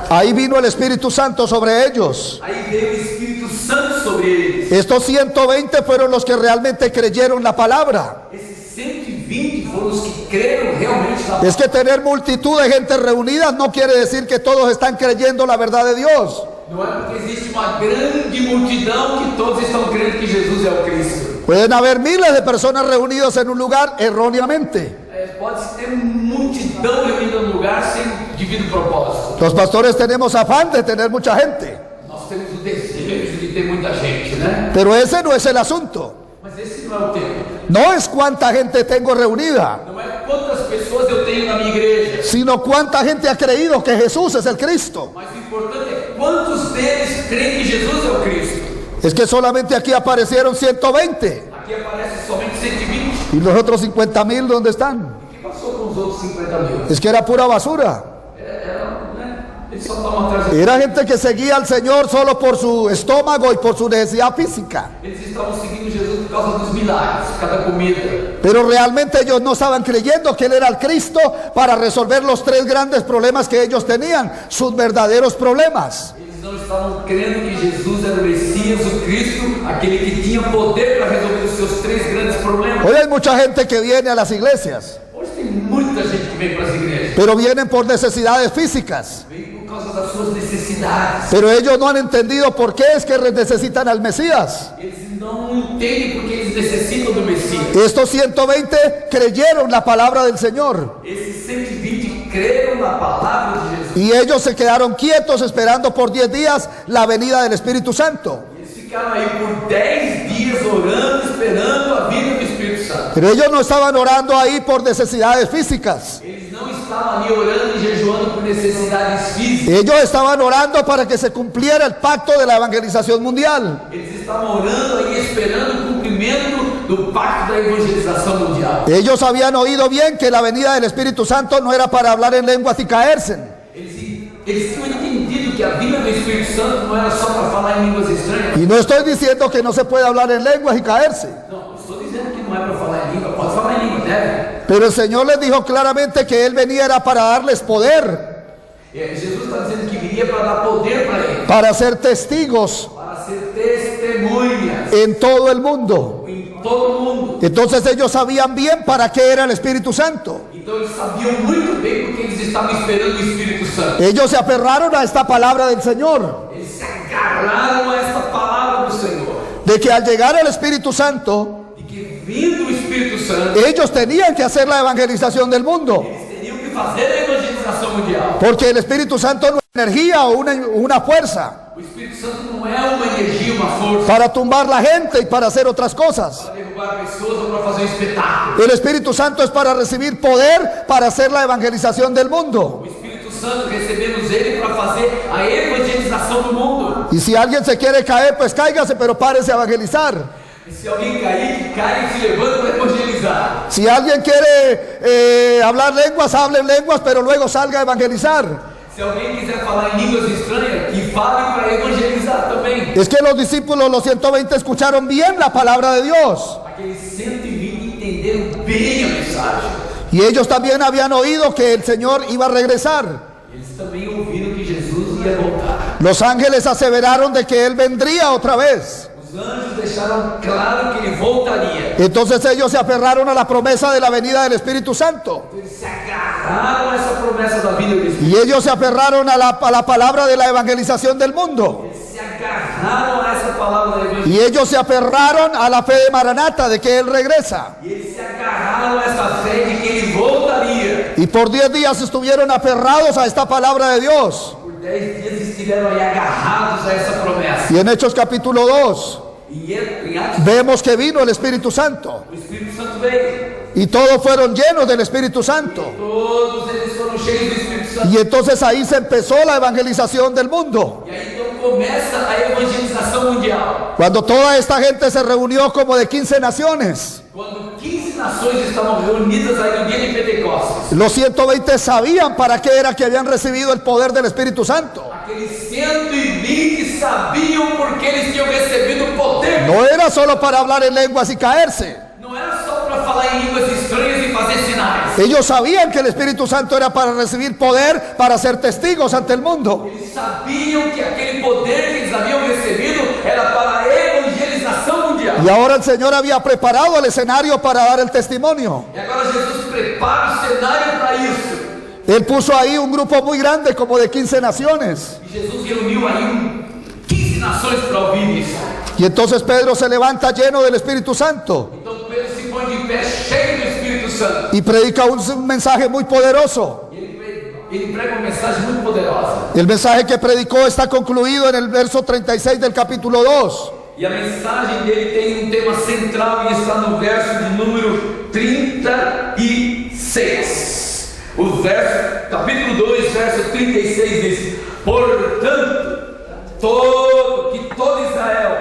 Ahí vino el Espíritu Santo sobre ellos. Aí veio o Espírito Santo sobre eles. Estos 120 fueron los que realmente creyeron la palabra. Esses 120 foram os que creram realmente na Es que tener multitud de gente reunida no quiere decir que todos están creyendo la verdad de Dios. Não é porque existe uma grande multidão que todos estão crendo que Jesus é o Cristo. Pueden haber miles de personas reunidas en un lugar erróneamente. Pode ter multidão reunida num lugar sem devido propósito. Los pastores tenemos afán de tener mucha gente, Nós temos o desejo de ter muita gente, né? pero ese no es el asunto. Mas esse não é o tema. No es cuánta gente tengo reunida, Não é quantas pessoas eu tenho na minha igreja. sino cuánta gente ha creído que Jesús es el Cristo. Mas o importante é quantos deles creem que Jesus é o Cristo. Es que solamente aquí aparecieron 120. Aqui aparece somente 120. ¿Y los otros 50,000 dónde están? O que passou com os outros 50,000? Es que era pura basura. Eles só estão atrás de... Era gente que seguía al Señor solo por su estómago y por su necesidad física. Eles estavam seguindo Jesus por causa dos milagres, por causa da comida. Pero realmente ellos no estaban creyendo que Él era el Cristo para resolver los 3 grandes problemas que ellos tenían, sus verdaderos problemas. Eles não estavam crendo que Jesus era o Messias, o Cristo, aquele que tinha poder para resolver os seus 3 grandes problemas. Hoy hay mucha gente que viene a las iglesias, Hoje tem muita gente que vem para as igrejas. pero vienen por necesidades físicas. Vem por causa das suas necessidades. Pero ellos no han entendido por qué es que necesitan al Mesías. Eles não entendem porque eles necessitam do Messias. Estos 120 creyeron la palabra del Señor. Esses 120 creram na palavra de Jesus. Y ellos se quedaron quietos esperando por 10 días la venida del Espíritu Santo. Eles ficaram aí por 10 dias orando, esperando a vinda do Espírito Santo. Pero ellos no estaban orando ahí por necesidades físicas. Eles não estavam ali orando e jejuando por necessidades físicas. Ellos estaban orando para que se cumpliera el pacto de la evangelización mundial. Eles estavam orando aí esperando o cumprimento do pacto da evangelização mundial. Ellos habían oído bien que la venida del Espíritu Santo no era para hablar en lenguas y caerse. Eles tinham entendido que a vinda do Espírito Santo não era só para falar em línguas estranhas. Y no estoy diciendo que no se puede hablar en lenguas y caerse. Não, estou dizendo que não é para falar em língua. Pode falar em língua, deve. Pero el Señor les dijo claramente que Él venía era para darles poder, Jesus está dizendo que viria para dar poder para eles, para ser testigos para ser testemunhas en todo el mundo. em todo o mundo. Entonces ellos sabían bien para qué era el Espíritu Santo. Então eles sabiam muito bem porque eles estavam esperando o Espírito Santo. Ellos se aferraron a esta palabra del Señor, Eles se agarraram a esta palavra do Senhor, de que al llegar el Espíritu Santo, de que vindo o Espírito Santo, ellos tenían que hacer la evangelización del mundo. eles teriam que fazer a evangelização mundial. Porque el Espíritu Santo no es energía o una fuerza O Espírito Santo não é uma energia, uma força para tumbar la gente y para hacer otras cosas. para derrubar pessoas ou para fazer um espetáculo. El Espíritu Santo es para recibir poder para hacer la evangelización del mundo. O Espírito Santo recebemos ele para fazer a evangelização do mundo. Y si alguien se quiere caer, pues cáigase, pero párese a evangelizar. E se alguém cair, que caia e se levanta para evangelizar. Si alguien quiere hablar lenguas, hable en lenguas, pero luego salga a evangelizar. Se alguém quiser falar em línguas estranhas, que fale para evangelizar também. Es que los discípulos, los 120, escucharon bien la palabra de Dios. Aqueles 120 entenderam bem a mensagem. Y ellos también habían oído que el Señor iba a regresar. Eles também ouviram que Jesus ia voltar. Los ángeles aseveraron de que Él vendría otra vez. Os anjos deixaram claro que ele voltaria. Entonces ellos se aferraron a la promesa de la venida del Espíritu Santo. Eles se agarraram a essa promessa da vida do Espírito. Y ellos se aferraron a la palabra de la evangelización del mundo. Eles se agarraram a essa palavra da evangelização. Y ellos se aferraron a la fe de Maranata, de que Él regresa. E eles se agarraram a essa fé de que ele voltaria. Y por 10 días estuvieron aferrados a esta palabra de Dios. Por 10 dias estiveram aí agarrados a essa promessa. Y en Hechos capítulo 2 E em Atos, vemos que vino el Espíritu Santo. o Espírito Santo veio. Y todos fueron llenos del Espíritu Santo. Todos eles foram cheios do Espírito Santo. Y entonces ahí se empezó la evangelización del mundo. E aí então começa a evangelização mundial. Cuando toda esta gente se reunió como de 15 naciones. Quando 15 nações estavam reunidas aí no dia de Pentecostes. Los 120 sabían para qué era que habían recibido el poder del Espíritu Santo. Aqueles 120 sabiam porque eles tinham recebido o poder. No era solo para hablar en lenguas y caerse. Não era só para falar em línguas estranhas e fazer sinais. Ellos sabían que el Espíritu Santo era para recibir poder, para ser testigos ante el mundo. Eles sabiam que aquele poder que eles haviam recebido era para a evangelização mundial. Y ahora el Señor había preparado el escenario para dar el testimonio. E agora Jesus prepara o cenário para isso. Él puso ahí un grupo muy grande, como de 15 naciones. E Jesus reuniu aí 15 nações para ouvir isso. Y entonces Pedro se levanta lleno del Espíritu Santo Então Pedro se põe de pé cheio do Espírito Santo. y predica un mensaje muy poderoso. E ele prega uma mensagem muito poderosa. El mensaje que predicó está concluido en el verso 36 del capítulo 2. E a mensagem dele tem um tema central e está no verso de número 36. O verso, capítulo 2, verso 36 diz: portanto, que todo Israel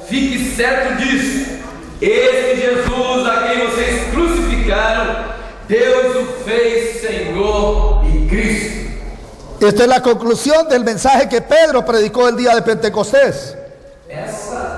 fique certo disso, este Jesus a quem vocês crucificaram, Deus o fez Senhor e Cristo. Esta es la conclusión del mensaje que Pedro predicó el día de Pentecostés.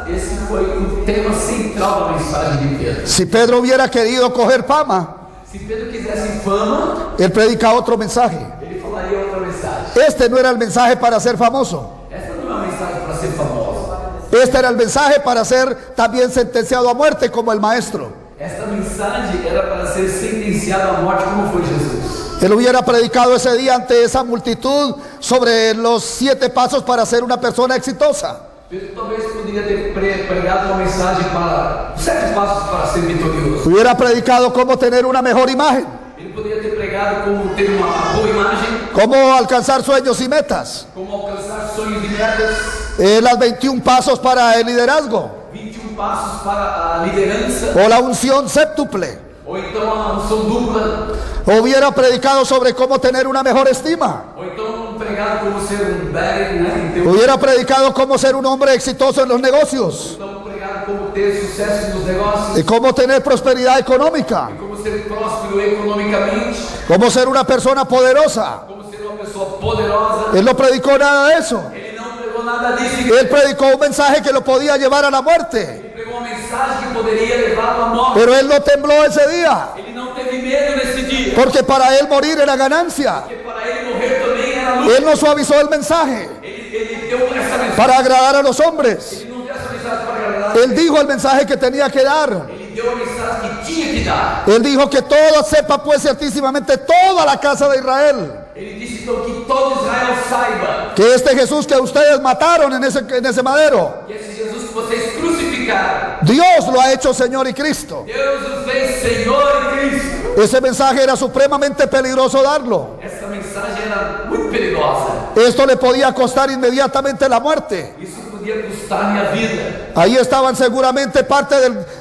Esse foi o tema central da mensagem de Pedro. Si Pedro hubiera querido coger fama, Se Pedro quisesse fama, él predica otro mensaje. ele falaria outra mensagem. Este no era el mensaje para ser famoso. Essa não é uma mensagem para ser famosa. Este era el mensaje para ser también sentenciado a muerte como el maestro. Esta mensagem era para ser sentenciado à morte como foi Jesus. Él hubiera predicado ese día ante esa multitud sobre los 7 pasos para ser una persona exitosa. Pedro talvez poderia ter pregado uma mensagem para 7 passos para ser vitorioso. Hubiera predicado cómo tener una mejor imagen, Ele poderia ter pregado como ter uma boa imagem, cómo alcanzar sueños y metas, como alcançar sonhos e metas, las 21 pasos para el liderazgo, 21 passos para a liderança, o la unción séptuple, ou então a unção dupla, o hubiera predicado sobre cómo tener una mejor estima, ou então pregado como ser better, né? Então, hubiera predicado cómo ser un hombre exitoso en los negocios, então pregado como ter sucesso nos negócios, y cómo tener prosperidad económica, como ser próspero economicamente, cómo ser una persona poderosa. como ser uma pessoa poderosa. Él no predicó nada de eso. Ele não pregou nada disso. Él predicó un mensaje que lo podía llevar a la muerte, Ele pregou uma mensagem que poderia levá-lo à morte. pero él no tembló ese día, Ele não teve medo nesse dia, porque para él morir era ganancia. porque para ele morrer também era luta. Él no suavizó el mensaje Ele deu essa mensagem. para agradar a los hombres. Ele não deu essa mensagem para agradar. Él dijo el mensaje que tenía que dar. Ele deu a mensagem que tinha que dar. Él dijo que todo sepa pues certísimamente toda la casa de Israel, Ele disse então que todo Israel saiba que este Jesús que ustedes mataron en ese madero, que esse Jesus que vocês crucificaram, Dios lo ha hecho Señor y Cristo. Deus o fez Senhor e Cristo. Ese mensaje era supremamente peligroso darlo. Essa mensagem era muito perigosa. Esto le podía costar inmediatamente la muerte. Isso podia custar minha vida. Ahí estaban seguramente parte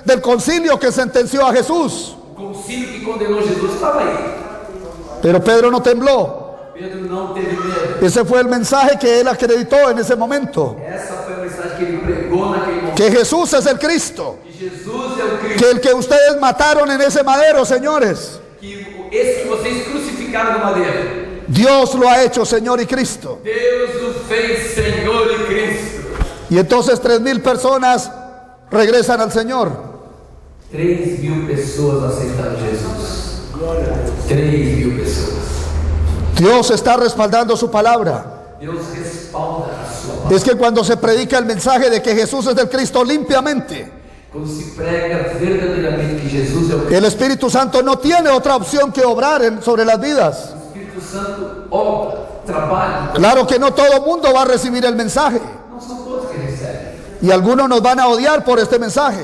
del concilio que sentenció a Jesús. O concílio que condenou Jesus estava aí. Pero Pedro no tembló. Pedro não teve medo. Ese fue el mensaje que él acreditó en ese momento. Essa foi a mensagem que ele pregou naquele momento. Que Jesús es el Cristo. Que Jesus é o Cristo. Que el que ustedes mataron en ese madero, señores, Que esse que vocês crucificaram no madeiro, Dios lo ha hecho Señor y Cristo. Deus o fez Senhor e Cristo. Y entonces 3,000 personas regresan al Señor. 3.000 pessoas aceitaram Jesus. 3.000 pessoas. Dios está respaldando su palabra. Deus respalda a sua palavra. Es que cuando se predica el mensaje de que Jesús es el Cristo limpiamente, Quando se prega verdadeiramente que Jesus é o Cristo, el Espíritu Santo no tiene otra opción que obrar sobre las vidas. o Espírito Santo obra, trabalha. Claro que no todo el mundo va a recibir el mensaje. Não são todos que recebem. Y algunos nos van a odiar por este mensaje.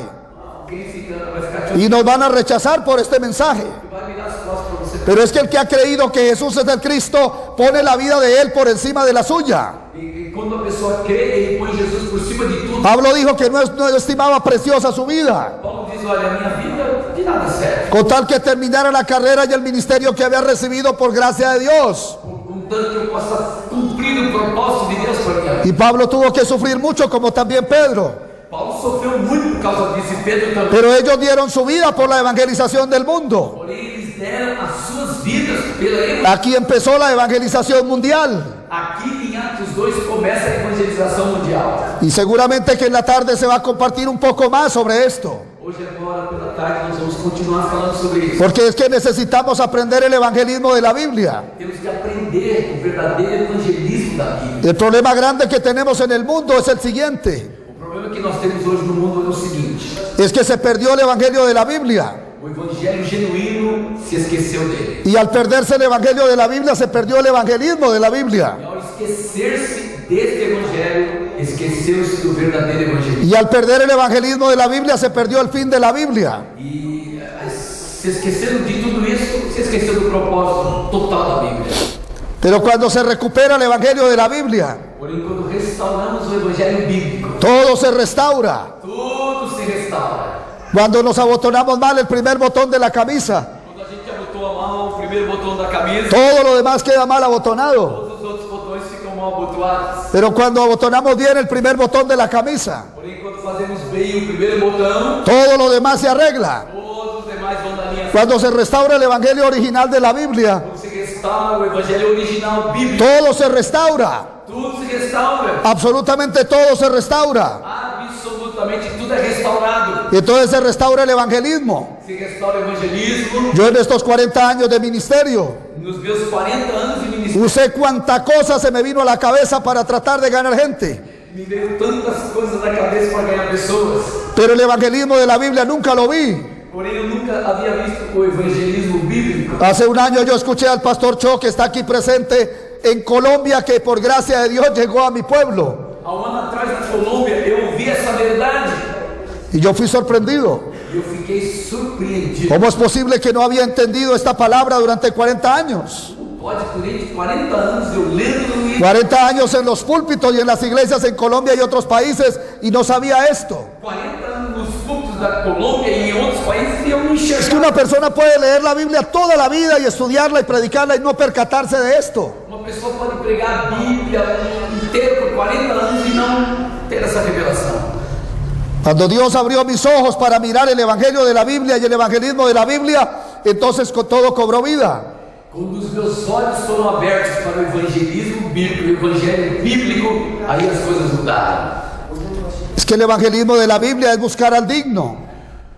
Alguém vai ficar te Y nos van a rechazar por este mensaje. vai virar as costas para você. Pero es que el que ha creído que Jesús es el Cristo pone la vida de él por encima de la suya. E quando a pessoa crê, ele põe Jesus por cima de tudo. Pablo dijo que no estimaba preciosa su vida, Paulo diz: olha, a minha vida de nada serve. con tal que terminara la carrera y el ministerio que había recibido por gracia de Dios. Contanto que eu possa cumprir o propósito de Deus para minha vida. Y Pablo tuvo que sufrir mucho, como también Pedro. Paulo sofreu muito por causa disso, e Pedro também. Pero ellos dieron su vida por la evangelización del mundo. Porém, eles deram as suas vidas pela evangelização. Aquí empezó la evangelización mundial. Aqui em Atos 2 começa a evangelização mundial. Y seguramente que en la tarde se va a compartir un poco más sobre esto. Hoje, agora, pela tarde, nós vamos continuar falando sobre isso. Porque es que necesitamos aprender el evangelismo de la Biblia. Temos que aprender o verdadeiro evangelismo da Bíblia. El problema grande que tenemos en el mundo es el siguiente. O problema que nós temos hoje no mundo é o seguinte: Es que se perdió el evangelio de la Biblia. o evangelho genuíno se esqueceu dele. Y al perderse el evangelio de la Biblia, se perdió el evangelismo de la Biblia. E ao esquecer-se deste evangelho, esqueceu-se do verdadeiro evangelismo. Y al perder el evangelismo de la Biblia, se perdió el fin de la Biblia. E se esquecendo de tudo isso, se esqueceu do propósito total da Bíblia. Pero cuando se recupera el evangelio de la Biblia, Porém, quando restauramos o evangelho bíblico, todo se restaura. tudo se restaura. Cuando nos abotonamos mal el primer botón de la camisa, Quando a gente abotou a mão, o primeiro botão da camisa, todo lo demás queda mal abotonado. todos os outros botões ficam mal abotoados. Pero cuando abotonamos bien el primer botón de la camisa, Porém, quando fazemos bem o primeiro botão, todo lo demás se arregla. todos os demais vão na linha. Cuando se restaura el evangelio original de la Biblia, Quando se restaura o evangelho original bíblico, todo se restaura. tudo se restaura. Absolutamente todo se restaura. Absolutamente tudo é restaurado. Y entonces se restaura el evangelismo. Se restaura o evangelismo. Yo en estos 40 años de ministerio, Nos meus 40 anos de ministério, usé cuánta cosa se me vino a la cabeza para tratar de ganar gente. me veio tantas coisas na cabeça para ganhar pessoas. Pero el evangelismo de la Biblia nunca lo vi. Porém, eu nunca havia visto o evangelismo bíblico. Hace un año yo escuché al pastor Cho, que está aquí presente en Colombia, que por gracia de Dios llegó a mi pueblo. Há ano atrás, na Colômbia, eu ouvi essa verdade Y yo fui sorprendido. e eu fiquei surpreendido. ¿Cómo es posible que no había entendido esta palabra durante 40 años? Pode, durante 40 anos, eu lendo isso, 40 años en los púlpitos y en las iglesias en Colombia y otros países, y no sabía esto. 40 anos nos da Colômbia e em outros países iam Es que enxergar. una persona puede leer la Biblia toda la vida y estudiarla y predicarla y no percatarse de esto. Uma pessoa pode pregar a Bíblia inteira por 40 anos e não ter essa revelação. Cuando Dios abrió mis ojos para mirar el evangelio de la Biblia y el evangelismo de la Biblia, entonces todo cobró vida. Quando os meus olhos foram abertos para o evangelismo bíblico, o evangelho bíblico, aí as coisas mudaram. Es que el evangelismo de la Biblia es buscar al digno.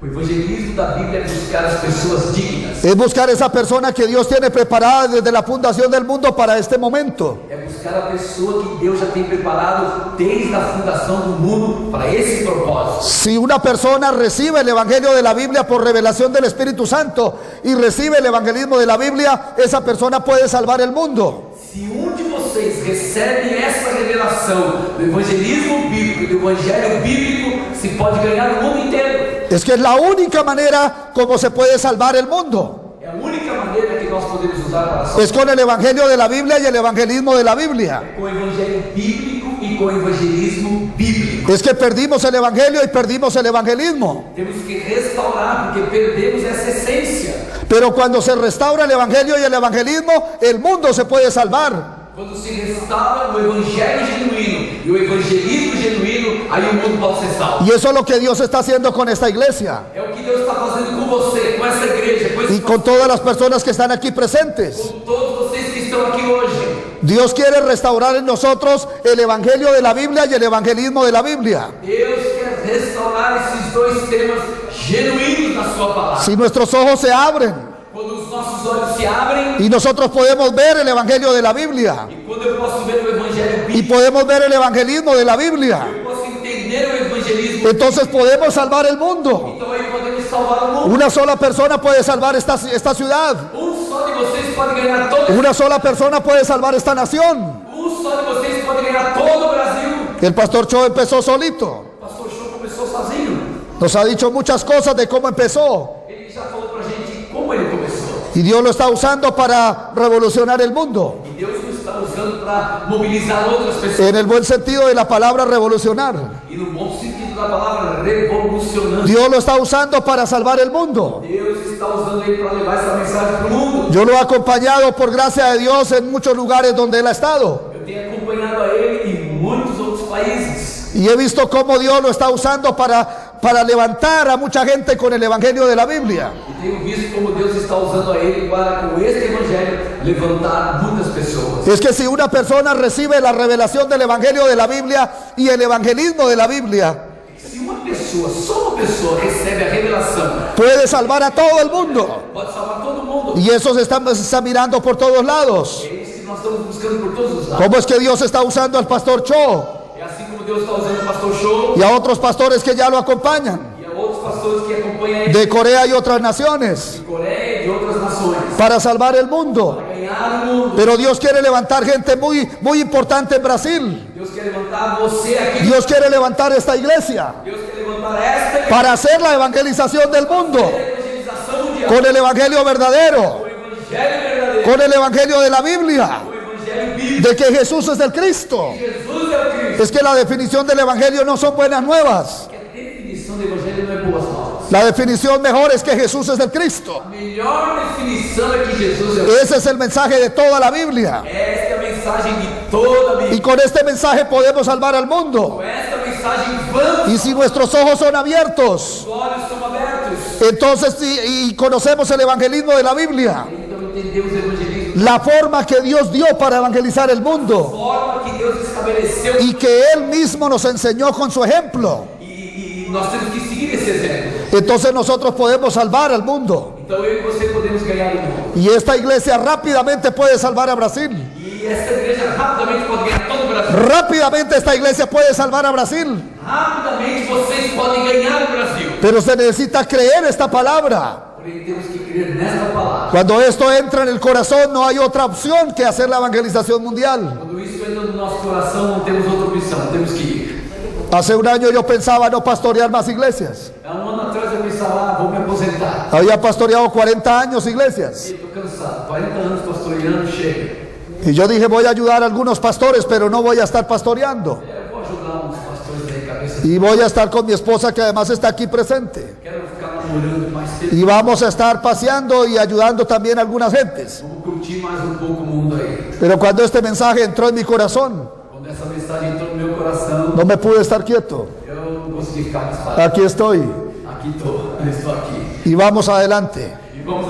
O evangelismo da Bíblia é buscar as pessoas dignas. Es buscar esa persona que Dios tiene preparada desde la fundación del mundo para este momento. É buscar a pessoa que Deus já tem preparado desde a fundação do mundo para esse propósito. Si una persona recibe el evangelio de la Biblia por revelación del Espíritu Santo y recibe el evangelismo de la Biblia, esa persona puede salvar el mundo. Se de vocês recebe essa revelação do evangelismo bíblico, do evangelho bíblico, se pode ganhar o mundo inteiro. Es que es la única manera como se puede salvar el mundo. É a única maneira que nós podemos usar para salvar. Es con el evangelio de la Biblia y el evangelismo de la Biblia. Com o evangelho bíblico e com o evangelismo bíblico. Es que perdimos el evangelio y perdimos el evangelismo. Temos que restaurar porque perdemos essa essência. Pero cuando se restaura el evangelio y el evangelismo, el mundo se puede salvar. Quando se restaura o evangelho genuíno e o evangelismo genuíno, aí o mundo pode ser salvo. Y eso es lo que Dios está haciendo con esta iglesia É o que Deus está fazendo com você, com essa igreja, com, y con todas las personas que están aquí presentes. com todos vocês que estão aqui hoje. Dios quiere restaurar en nosotros el evangelio de la Biblia y el evangelismo de la Biblia. Deus quer restaurar esses dois temas genuínos na sua palavra. Si nuestros ojos se abren Quando os nossos olhos se abrem y nosotros podemos ver el evangelio de la Biblia e quando eu posso ver o evangelho y bíblico, podemos ver el evangelismo de la Biblia, eu posso entender o evangelismo, entonces podemos salvar el mundo. então aí podemos salvar o mundo. Una sola persona puede salvar esta ciudad. Só de vocês pode ganhar todo. Una sola persona puede salvar esta nación. Só de vocês pode ganhar todo o Brasil. El pastor Cho empezó solito. O pastor Show começou sozinho. Nos ha dicho muchas cosas de cómo empezó. Ele já falou pra gente como ele começou. Y Dios lo está usando para revolucionar el mundo. E Deus nos está usando para mobilizar outras pessoas. En el buen sentido de la palabra revolucionar. E no bom sentido da palavra, revolucionando. Dios lo está usando para salvar el mundo. Deus está usando ele para levar essa mensagem para o mundo. Yo lo he acompañado por gracia de Dios en muchos lugares donde Él ha estado. Eu tenho acompanhado a ele em muitos outros países. Y he visto cómo Dios lo está usando para levantar a mucha gente con el evangelio de la Biblia. E tenho visto como Deus está usando a ele para, com este evangelho, levantar muitas pessoas. Es que si una persona recibe la revelación del evangelio de la Biblia y el evangelismo de la Biblia, Se uma pessoa, só uma pessoa, recebe a revelação, puede salvar a todo el mundo. pode salvar todo mundo. Y eso se está mirando por todos lados. É isso que nós estamos buscando por todos os lados. ¿Cómo es que Dios está usando al pastor Cho É assim como Deus está usando o pastor Show y a otros pastores que ya lo acompañan e a outros pastores que acompanham ele de Corea y otras naciones de Coreia e de outras nações. para salvar el mundo? Para ganhar o mundo. Pero Dios quiere levantar gente muy importante en Brasil. Deus quer levantar você aqui. Dios quiere levantar esta iglesia Deus quer levantar esta igreja. para hacer la evangelización del mundo Evangelização mundial. con el evangelio verdadero, O evangelho verdadeiro. con el evangelio de la Biblia, O evangelho bíblico. de que Jesús es el Cristo. Jesus é o Cristo. Es que la definición del evangelio no son buenas nuevas. Que a definição do evangelho não é boas novas. La definición mejor es que Jesús es el Cristo. A melhor definição é que Jesus é o Cristo. Ese es el mensaje de toda la Biblia. Esta é a mensagem de toda a Bíblia. Y con este mensaje podemos salvar al mundo. Com esta mensagem vamos. Y si nuestros ojos son abiertos, Os olhos estão abertos. entonces y conocemos el evangelismo de la Biblia, Então entendemos o evangelismo. la forma que Dios dio para evangelizar el mundo Forma que Deus estabeleceu. y que Él mismo nos enseñó con su ejemplo. E nós temos que seguir esse exemplo. Entonces nosotros podemos salvar al mundo. Então eu e você podemos ganhar o mundo. Y esta iglesia rápidamente puede salvar a Brasil. E esta igreja rapidamente pode ganhar todo o Brasil. Rápidamente esta iglesia puede salvar a Brasil. Rapidamente vocês podem ganhar o Brasil. Pero se necesita creer esta palabra. Porém temos que crer nesta palavra. Cuando esto entra en el corazón, no hay otra opción que hacer la evangelización mundial. Quando isso entra no nosso coração, não temos outra opção, temos que ir. Hace un año yo pensaba no pastorear más iglesias. Há um ano atrás eu pensava, vou me aposentar. Había pastoreado 40 años iglesias. Estou cansado, 40 anos pastoreando, chega. Y yo dije, voy a ayudar a algunos pastores, pero no voy a estar pastoreando. Eu vou ajudar uns pastores aí, cabeça Y voy a estar con mi esposa, que además está aquí presente. Quero ficar namorando mais tempo. Y vamos a estar paseando y ayudando también a algunas gentes. Vamos curtir mais pouco o mundo aí. Pero cuando este mensaje entró en mi corazón, Quando essa mensagem entrou no meu coração, no me pude estar quieto. eu não consegui ficar disparado. Aquí estoy. Aqui estou aqui. Y vamos adelante. E vamos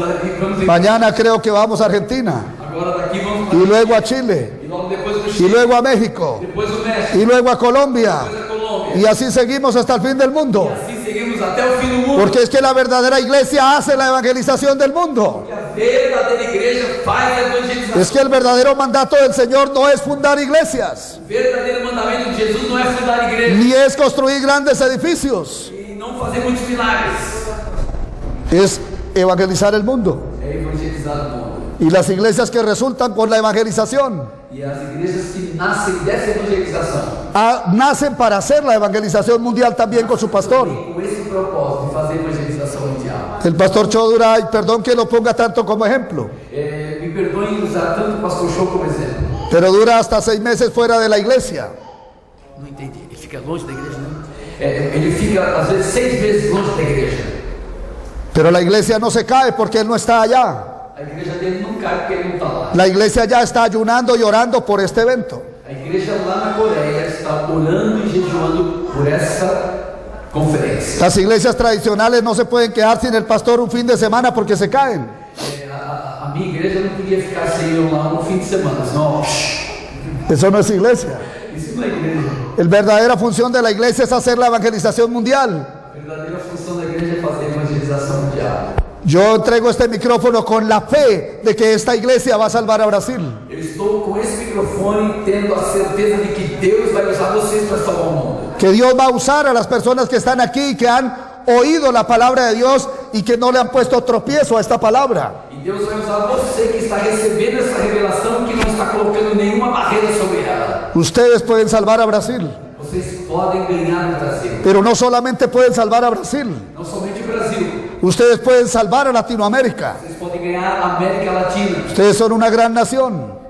em Mañana creo que vamos a Argentina. Agora daqui vamos Y luego a Chile. E logo depois do Y Chile. luego a México. Depois do México. Y luego a Colombia. Depois a Colômbia. Y así seguimos hasta el fin del mundo. Assim seguimos até o fim do mundo. Porque es que la verdadera iglesia hace la evangelización del mundo. Porque a verdadeira igreja faz a evangelização. Es que el verdadero mandato del Señor no es fundar iglesias, O verdadeiro mandamento de Jesus não é fundar igreja ni es construir grandes edificios. e não fazer muitos milagres. Es evangelizar el mundo. É evangelizar o mundo. Y las iglesias que resultan con la evangelización E as igrejas que nascem dessa evangelização, nacen para hacer la evangelización mundial también con su pastor. com esse propósito de fazer evangelização mundial. El pastor Chodura, y perdón que lo ponga tanto como ejemplo, Me perdoem usar tanto o pastor Show como exemplo. pero dura hasta 6 meses fuera de la iglesia. Não entendi. Ele fica longe da igreja, né? Ele fica, às vezes, 6 vezes longe da igreja. Pero la iglesia no se cae porque él no está allá. A igreja dele não cai porque ele não está lá. La iglesia ya está ayunando y orando por este evento. A igreja lá na Coreia está orando e jejuando por essa conferência. Las iglesias tradicionales no se pueden quedar sin el pastor un fin de semana porque se caen. A minha igreja não podia ficar sem eu lá um fim de semana, senão, Eso no es iglesia. isso não é igreja. La verdadera función de la iglesia es hacer la evangelización mundial. A verdadeira função da igreja é fazer evangelização mundial. Yo entrego este micrófono con la fe de que esta iglesia va a salvar a Brasil. Eu estou com esse microfone tendo a certeza de que Deus vai usar vocês para salvar o mundo. Que Dios va a usar a las personas que están aquí y que han oído la palabra de Dios y que no le han puesto tropiezo a esta palabra. E Deus vai usar você que está recebendo essa revelação, que não está colocando nenhuma barreira sobre ela. Ustedes pueden salvar a Brasil, Vocês podem ganhar no Brasil. pero no solamente pueden salvar a Brasil. Não somente o Brasil. Ustedes pueden salvar a Latinoamérica. Vocês podem ganhar a América Latina. Ustedes son una gran nación.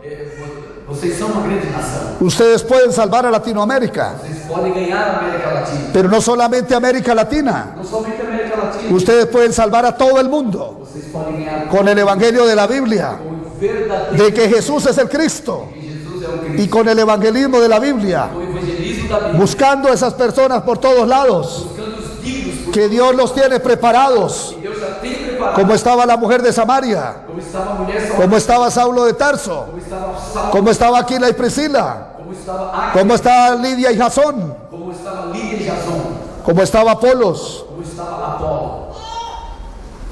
Vocês são uma grande nação. Ustedes pueden salvar a Latinoamérica, Vocês podem ganhar a América Latina. pero no solamente América Latina. Não somente a América Latina. Ustedes pueden salvar a todo el mundo Vocês podem ganhar con el evangelio de la Biblia, com o verdadeiro de que Jesús es el Cristo, que Jesus é o y Cristo. con el evangelismo de la Biblia, Com o evangelismo da Bíblia. buscando a esas personas por todos lados, Buscando os dignos. Porque que Dios los tiene preparados, Deus já tem preparado. como estaba la mujer de Samaria, Como estava a mulher Saul. como estaba Saulo de Tarso, Como estava Saulo. como estaba Aquila y Priscila, Como estava Águia. como estaba Lidia y Jasón, Como estava Lídia e Jasón. como estaba Apolos, Como estava Apolo.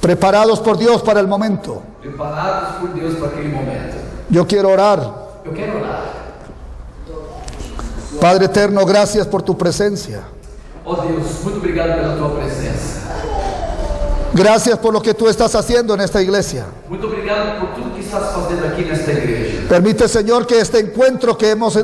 preparados por Dios para el momento. Preparados por Deus para aquele momento. Yo quiero orar. Eu quero orar. Padre eterno, gracias por tu presencia. Ó Deus, muito obrigado pela tua presença. Gracias por lo que tú estás haciendo en esta iglesia. Muito obrigado por tudo que estás fazendo aqui nesta igreja. Permite, Señor, que este encuentro que hemos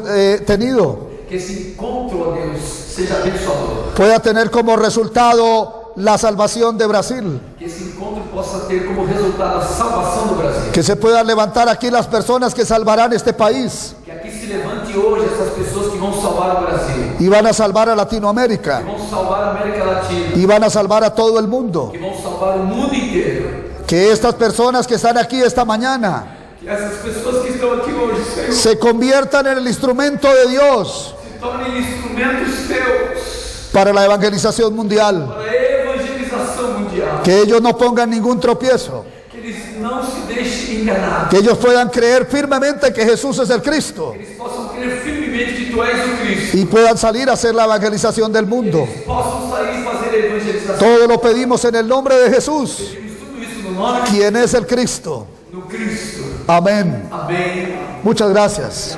tenido Que esse encontro, ó Deus, seja abençoador. pueda tener como resultado la salvación de Brasil. Que esse encontro possa ter como resultado a salvação do Brasil. Que se puedan levantar aquí las personas que salvarán este país Que aqui se levante hoje essas pessoas que vão salvar o Brasil. y van a salvar a Que Latinoamérica vão salvar a América Latina. y van a salvar a todo el mundo. Que vão salvar o mundo inteiro. Que estas personas que están aquí esta mañana Que essas pessoas que estão aqui hoje, Senhor, se conviertan en el instrumento de Dios se tornem instrumentos teus para la evangelización mundial. para a evangelização mundial. Que ellos no pongan ningún tropiezo. Que eles não se deixem enganar. Que ellos puedan creer firmemente que Jesús es el Cristo Que eles possam crer firmemente que tu és o Cristo. y puedan salir a hacer la evangelización del mundo. Eles possam sair e fazer a evangelização. Todo lo pedimos en el nombre de Jesús, Pedimos tudo isso no nome quien es el Cristo. do Cristo. Amén. Amém. Muchas gracias.